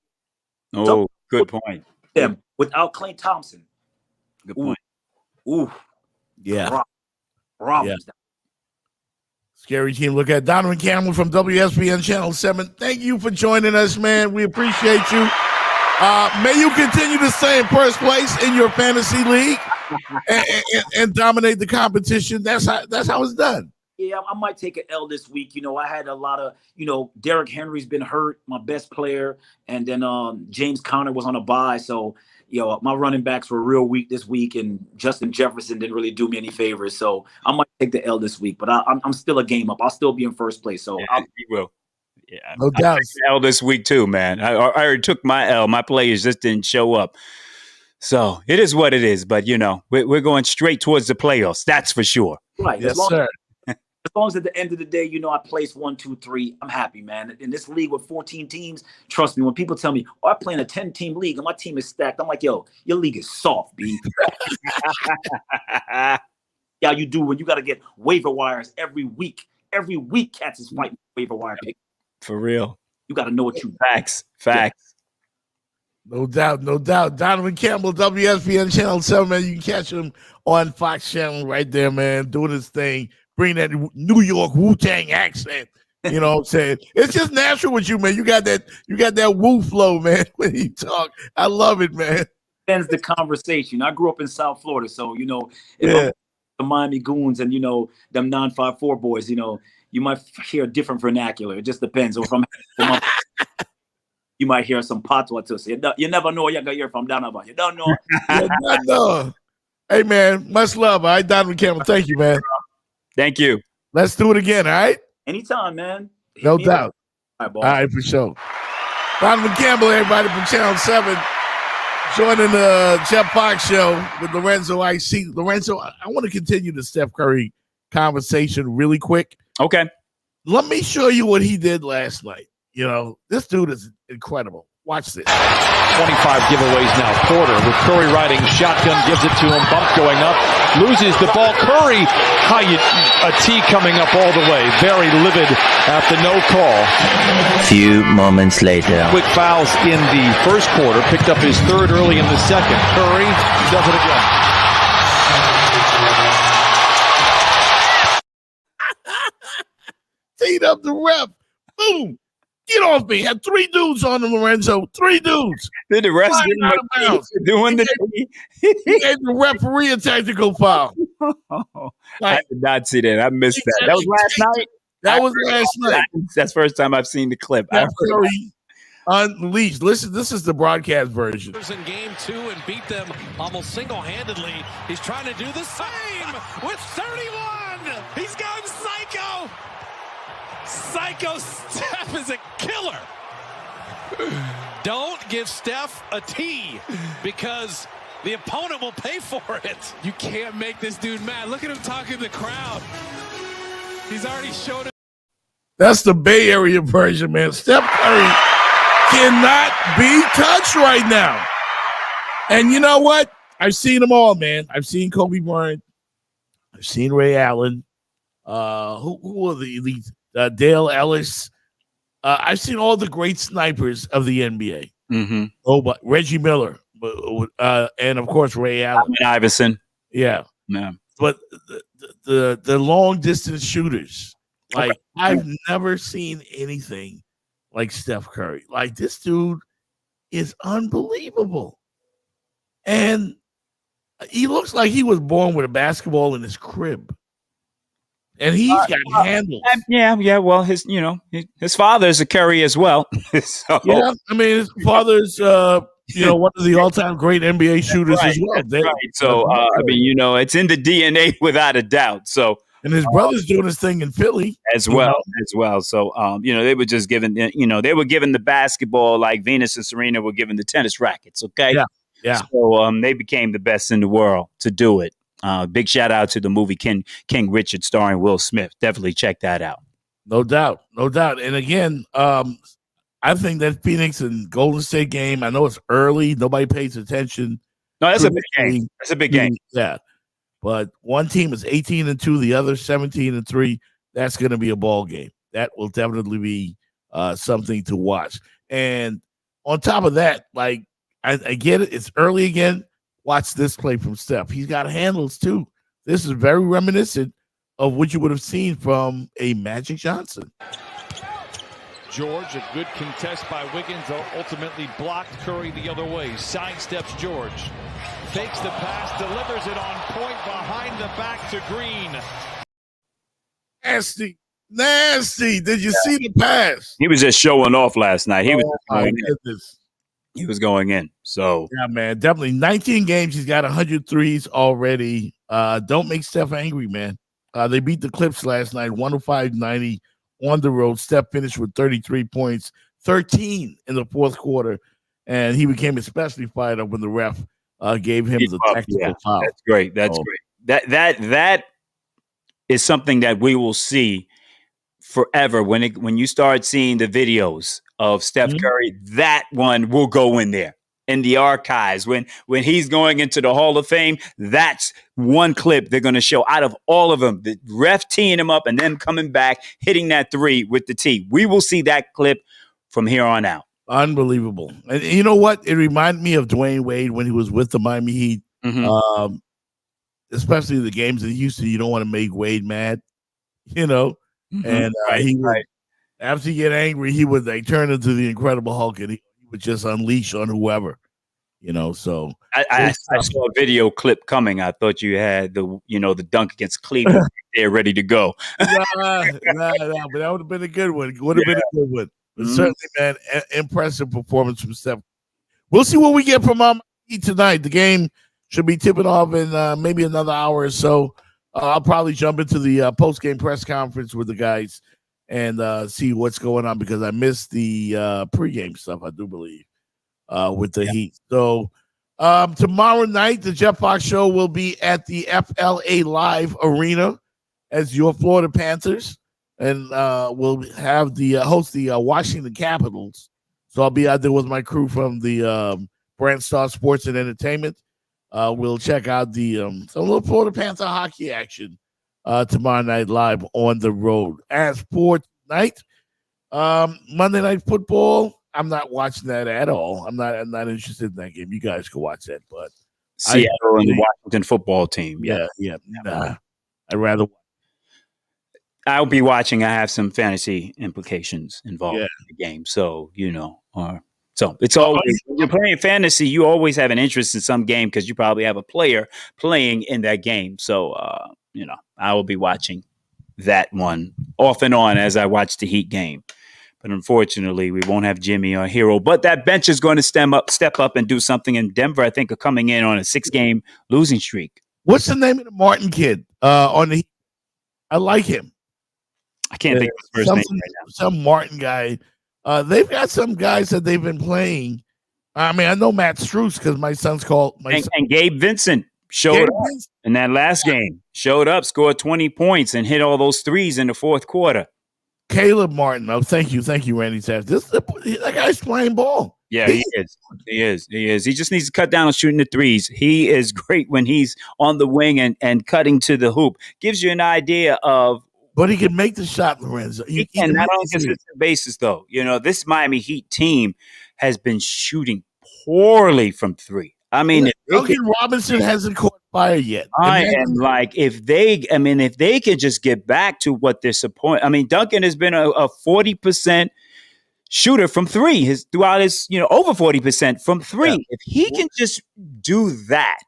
good point. Them without Klay Thompson. Good point. Ooh. Yeah. Problems. Yeah. Scary team. Look at Donovan Campbell from WSBN Channel 7. Thank you for joining us, man. We appreciate you. May you continue to stay in first place in your fantasy league and dominate the competition. That's how it's done. Yeah, I might take an L this week. You know, I had a lot of, Derrick Henry's been hurt, my best player, and then James Conner was on a bye. So, my running backs were real weak this week, and Justin Jefferson didn't really do me any favors. So I might take the L this week, but I'm still a game up. I'll still be in first place. So you will. Yeah, no doubt. I took the L this week too, man. I already took my L. My players just didn't show up. So it is what it is. But we're going straight towards the playoffs. That's for sure. Right. Yes, sir. As long as at the end of the day, I placed 1, 2, 3, I'm happy, man. In this league with 14 teams, trust me, when people tell me, I play in a 10-team league and my team is stacked, I'm like, yo, your league is soft, B. Yeah, you do when you got to get waiver wires every week. Every week, cats is fighting waiver wire pick. For real. You got to know what you Facts. No doubt. Donovan Campbell, WSBN Channel 7, man. You can catch him on Fox Channel right there, man, doing his thing. Bring that New York Wu-Tang accent. You know what I'm saying? It's just natural with you, man. You got that Wu flow, man, when you talk. I love it, man. Ends the conversation. I grew up in South Florida, so Yeah. The Miami Goons and them 954 boys, you might hear a different vernacular. It just depends. Or you might hear some patois too. So you never know what you're gonna hear from Donovan. You don't know. You don't know. Hey, man, much love. All right, Donovan Campbell. Thank you, man. Thank you. Let's do it again, all right? Anytime, man. No doubt. All right, for sure. Donovan Campbell, everybody from Channel 7, joining the Jeff Fox Show with Lorenzo IC. Lorenzo, I want to continue the Steph Curry conversation really quick. Okay. Let me show you what he did last night. This dude is incredible. Watch this. 25 giveaways now. Porter with Curry riding shotgun, gives it to him. Bump going up. Loses the ball. Curry, a T coming up all the way. Very livid after no call. Few moments later. Quick fouls in the first quarter. Picked up his third early in the second. Curry does it again. Teed up the ref. Boom. Get off me. Had 3 dudes on him, Lorenzo. 3 dudes. Did the rest doing he gave the referee a technical foul. I did not see that. I missed that. That was last night? That was last night. That's the first time I've seen the clip. Curry unleashed. Listen, this is the broadcast version. In game 2 and beat them almost single-handedly. He's trying to do the same with 31. He's gone psycho. Psycho Steph is a killer. Don't give Steph a T because the opponent will pay for it. You can't make this dude mad. Look at him talking to the crowd. He's already showed it. That's the Bay Area version, man. Steph Curry cannot be touched right now. And you know what? I've seen them all, man. I've seen Kobe Bryant. I've seen Ray Allen. Who are the elite? Dale Ellis. I've seen all the great snipers of the NBA. Mm-hmm. Oh, but Reggie Miller, and of course Ray Allen, Iverson. Yeah. But the long distance shooters, like I've never seen anything like Steph Curry. Like this dude is unbelievable, and he looks like he was born with a basketball in his crib. And he's got handles. Yeah. Well, his father's a Curry as well. So. Yeah, I mean, his father's, one of the all-time great NBA shooters as well. Right. So, I mean, it's in the DNA without a doubt. So, and his brother's doing his thing in Philly as well. So, they were just giving, they were giving the basketball like Venus and Serena were giving the tennis rackets. Okay. Yeah. So, they became the best in the world to do it. Big shout out to the movie King Richard starring Will Smith. Definitely check that out. No doubt. And again, I think that Phoenix and Golden State game, I know it's early. Nobody pays attention. No, that's a big game. That's a big game. Yeah. But one team is 18-2, the other 17-3. That's going to be a ball game. That will definitely be something to watch. And on top of that, like, I get it. It's early again. Watch this play from Steph. He's got handles, too. This is very reminiscent of what you would have seen from a Magic Johnson. George, a good contest by Wiggins, ultimately blocked Curry the other way. Sidesteps George. Fakes the pass, delivers it on point behind the back to Green. Nasty. Did you see the pass? He was just showing off last night. He was going in. So yeah, man, definitely 19 games. He's got 100 threes already. Don't make Steph angry, man. They beat the Clips last night, 105-90 on the road. Steph finished with 33 points, 13 in the fourth quarter, and he became especially fired up when the ref gave him the technical foul. That's great. That's great. That is something that we will see forever when you start seeing the videos of Steph Curry. That one will go in there in the archives when he's going into the Hall of Fame. That's one clip they're going to show out of all of them. The ref teeing him up and then coming back, hitting that three with the tee. We will see that clip from here on out. Unbelievable. And you know what? It reminded me of Dwayne Wade when he was with the Miami Heat. Especially the games in Houston. You don't want to make Wade mad, and he would, after he get angry, he would turn into the Incredible Hulk and he would just unleash on whoever, So I saw a video clip coming. I thought you had the dunk against Cleveland there ready to go. No, but that would have been a good one. Would have been a good one. But certainly, man, impressive performance from Steph. We'll see what we get from tonight. The game should be tipping off in maybe another hour or so. I'll probably jump into the post-game press conference with the guys and see what's going on because I missed the pregame stuff, I do believe, with the Heat. So tomorrow night, the Jeff Fox Show will be at the FLA Live Arena as your Florida Panthers, and we'll have the host the Washington Capitals. So I'll be out there with my crew from the Brand Star Sports and Entertainment. We'll check out the some little Florida Panther hockey action tomorrow night live on the road. As for tonight, Monday Night Football, I'm not watching that at all. I'm not interested in that game. You guys can watch that, but Seattle and the Washington football team. Yeah. I'd rather. I'll be watching. I have some fantasy implications involved in the game, so So it's always when you're playing fantasy, you always have an interest in some game because you probably have a player playing in that game. So I will be watching that one off and on as I watch the Heat game. But unfortunately, we won't have Jimmy or Hero. But that bench is going to step up and do something. And Denver, I think, are coming in on a 6-game losing streak. What's the name of the Martin kid on the Heat? I like him. I can't think of his first name right now. Some Martin guy. They've got some guys that they've been playing. I mean, I know Matt Strus because my son's called. And Gabe Vincent showed up in that last game. Showed up, scored 20 points, and hit all those threes in the fourth quarter. Caleb Martin. Oh, thank you, Randy Taft. That guy's playing ball. Yeah, he is. He is. He is. He just needs to cut down on shooting the threes. He is great when he's on the wing and cutting to the hoop. Gives you an idea of. But he can make the shot, Lorenzo. He can not on a consistent basis, though. This Miami Heat team has been shooting poorly from three. I mean, Duncan Robinson hasn't caught fire yet. I am like, if they could just get back to what they're supposed. I mean, Duncan has been a 40% shooter from three throughout his, over 40% from three. Yeah. If he can just do that,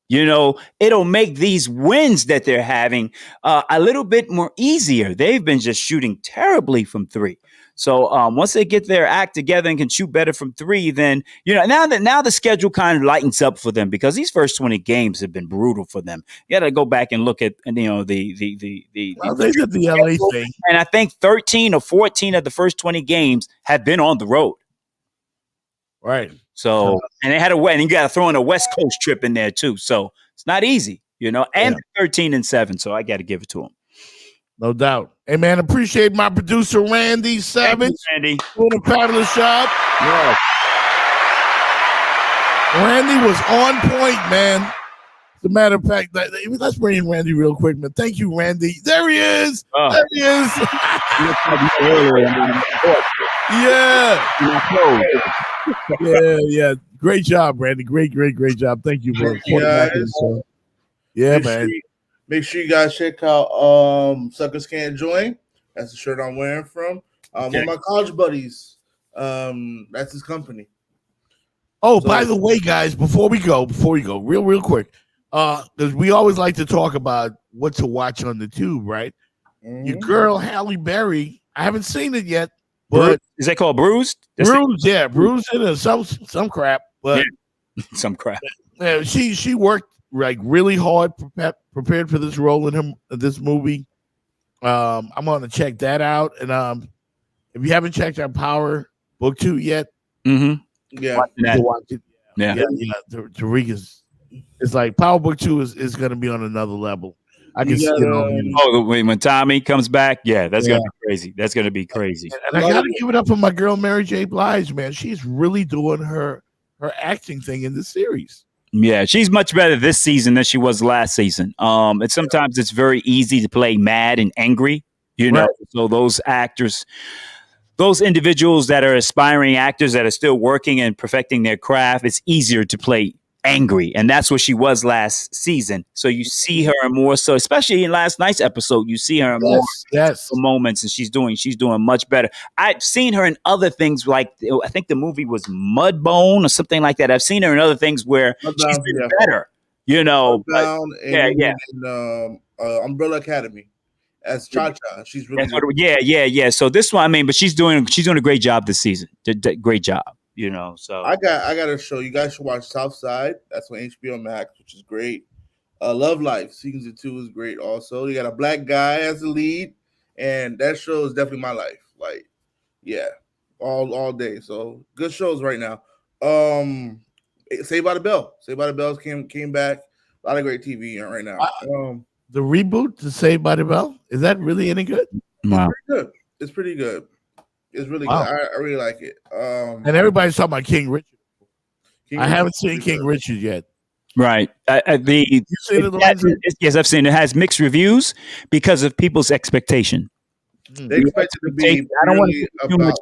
it'll make these wins that they're having a little bit more easier. They've been just shooting terribly from three. So once they get their act together and can shoot better from three, then now the schedule kind of lightens up for them, because these first 20 games have been brutal for them. You got to go back and look at they did the LA thing, and I think 13 or 14 of the first 20 games have been on the road. Right. So and they had and you got to throw in a West Coast trip in there too. So it's not easy, and 13-7. So I got to give it to them. No doubt. Hey, man, appreciate my producer, Randy Savage. Randy. Doing a fabulous job. Yeah. Randy was on point, man. As a matter of fact, let's bring in Randy real quick, man. Thank you, Randy. There he is. Oh. There he is. Yeah. Great job, Randy. Great job. Thank you, bro. Yeah, man. Make sure you guys check out Suckers Can't Join. That's the shirt I'm wearing from. One of my college buddies. That's his company. Oh, by the way, guys, before we go, real quick, because we always like to talk about what to watch on the tube, right? Mm-hmm. Your girl Halle Berry, I haven't seen it yet, but is that called Bruised? Bruised, Bruised in some crap, but some crap. Yeah, she worked like really hard, prepared for this role in this movie. I'm gonna check that out, and if you haven't checked out Power Book 2 yet, watch it. Yeah. Tariq it's like Power Book 2 is gonna be on another level. I can see it. When Tommy comes back, that's gonna be crazy. That's gonna be crazy. And I gotta give it up for my girl Mary J. Blige, man. She's really doing her acting thing in this series. Yeah, she's much better this season than she was last season. And sometimes it's very easy to play mad and angry, Right. So those actors, those individuals that are aspiring actors that are still working and perfecting their craft, it's easier to play angry. And that's what she was last season. So you see her more so, especially in last night's episode, you see her more moments, and she's doing much better. I've seen her in other things, like I think the movie was Mudbone or something like that. I've seen her in other things where she's been better, Umbrella Academy as Cha-Cha. She's really good. Yeah. So this one, but she's doing a great job this season. Great job. So I got a show. You guys should watch Southside. That's on HBO Max, which is great. Love Life season 2 is great. Also, you got a black guy as the lead, and that show is definitely my life. Like, all day. So good shows right now. Saved by the Bell. Saved by the Bell came back. A lot of great TV right now. The reboot to Saved by the Bell, is that really any good? Wow, it's pretty good. It's really good. I really like it. And everybody's talking about King Richard. I haven't seen King Richard yet. Right. You seen it, Lorenzo? Yes, I've seen it. It has mixed reviews because of people's expectation. They expect it to be. I don't want to do much.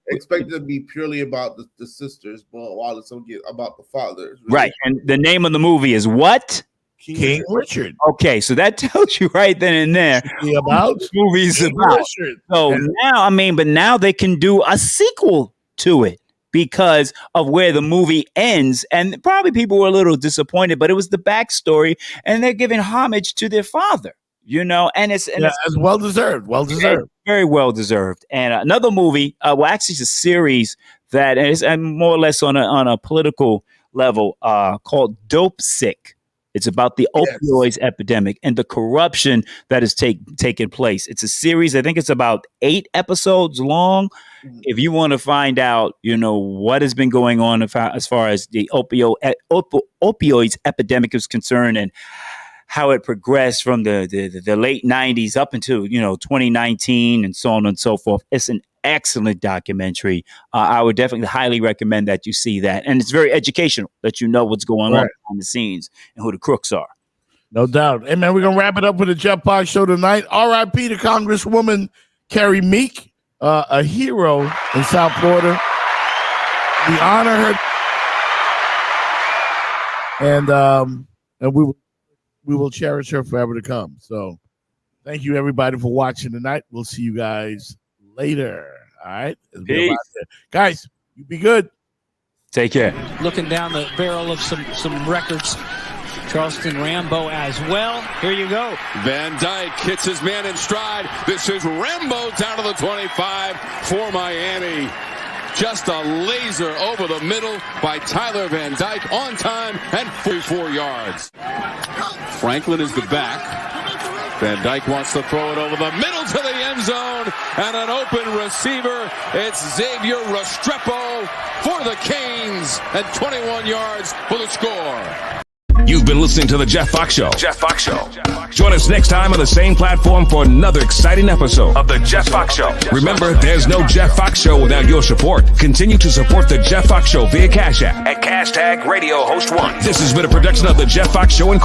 Expect it to be purely about the sisters, but while it's about the fathers. Really. Right. And the name of the movie is what? King Richard. Okay, so that tells you right then and there about the movie's King about. Richard. So now they can do a sequel to it because of where the movie ends, and probably people were a little disappointed, but it was the backstory, and they're giving homage to their father. And it's well deserved. Well deserved. Very well deserved. And another movie, actually, it's a series that is more or less on a political level called Dope Sick. It's about the opioids epidemic and the corruption that is taking place. It's a series. I think it's about 8 episodes long. If you want to find out, what has been going on as far as the opioids epidemic is concerned, and how it progressed from the late 90s up into 2019 and so on and so forth. It's an excellent documentary. I would definitely highly recommend that you see that, and it's very educational that you know what's going on behind the scenes and who the crooks are. No doubt. Hey, man, we're going to wrap it up with the Jeff Fox Show tonight. R.I.P. to Congresswoman Carrie Meek, a hero in South Florida. We honor her, and we will cherish her forever to come. So thank you, everybody, for watching tonight. We'll see you guys later. All right? Peace. Guys, you be good. Take care. Looking down the barrel of some records. Charleston Rambo as well. Here you go. Van Dyke hits his man in stride. This is Rambo down to the 25 for Miami. Just a laser over the middle by Tyler Van Dyke on time and 44 yards. Franklin is the back. Van Dyke wants to throw it over the middle to the end zone, and an open receiver. It's Xavier Restrepo for the Canes, and 21 yards for the score. You've been listening to The Jeff Fox Show. Jeff Fox Show. Join us next time on the same platform for another exciting episode of The Jeff Fox Show. Remember, there's no Jeff Fox Show without your support. Continue to support The Jeff Fox Show via Cash App at #RadioHost1. This has been a production of The Jeff Fox Show Incorporated.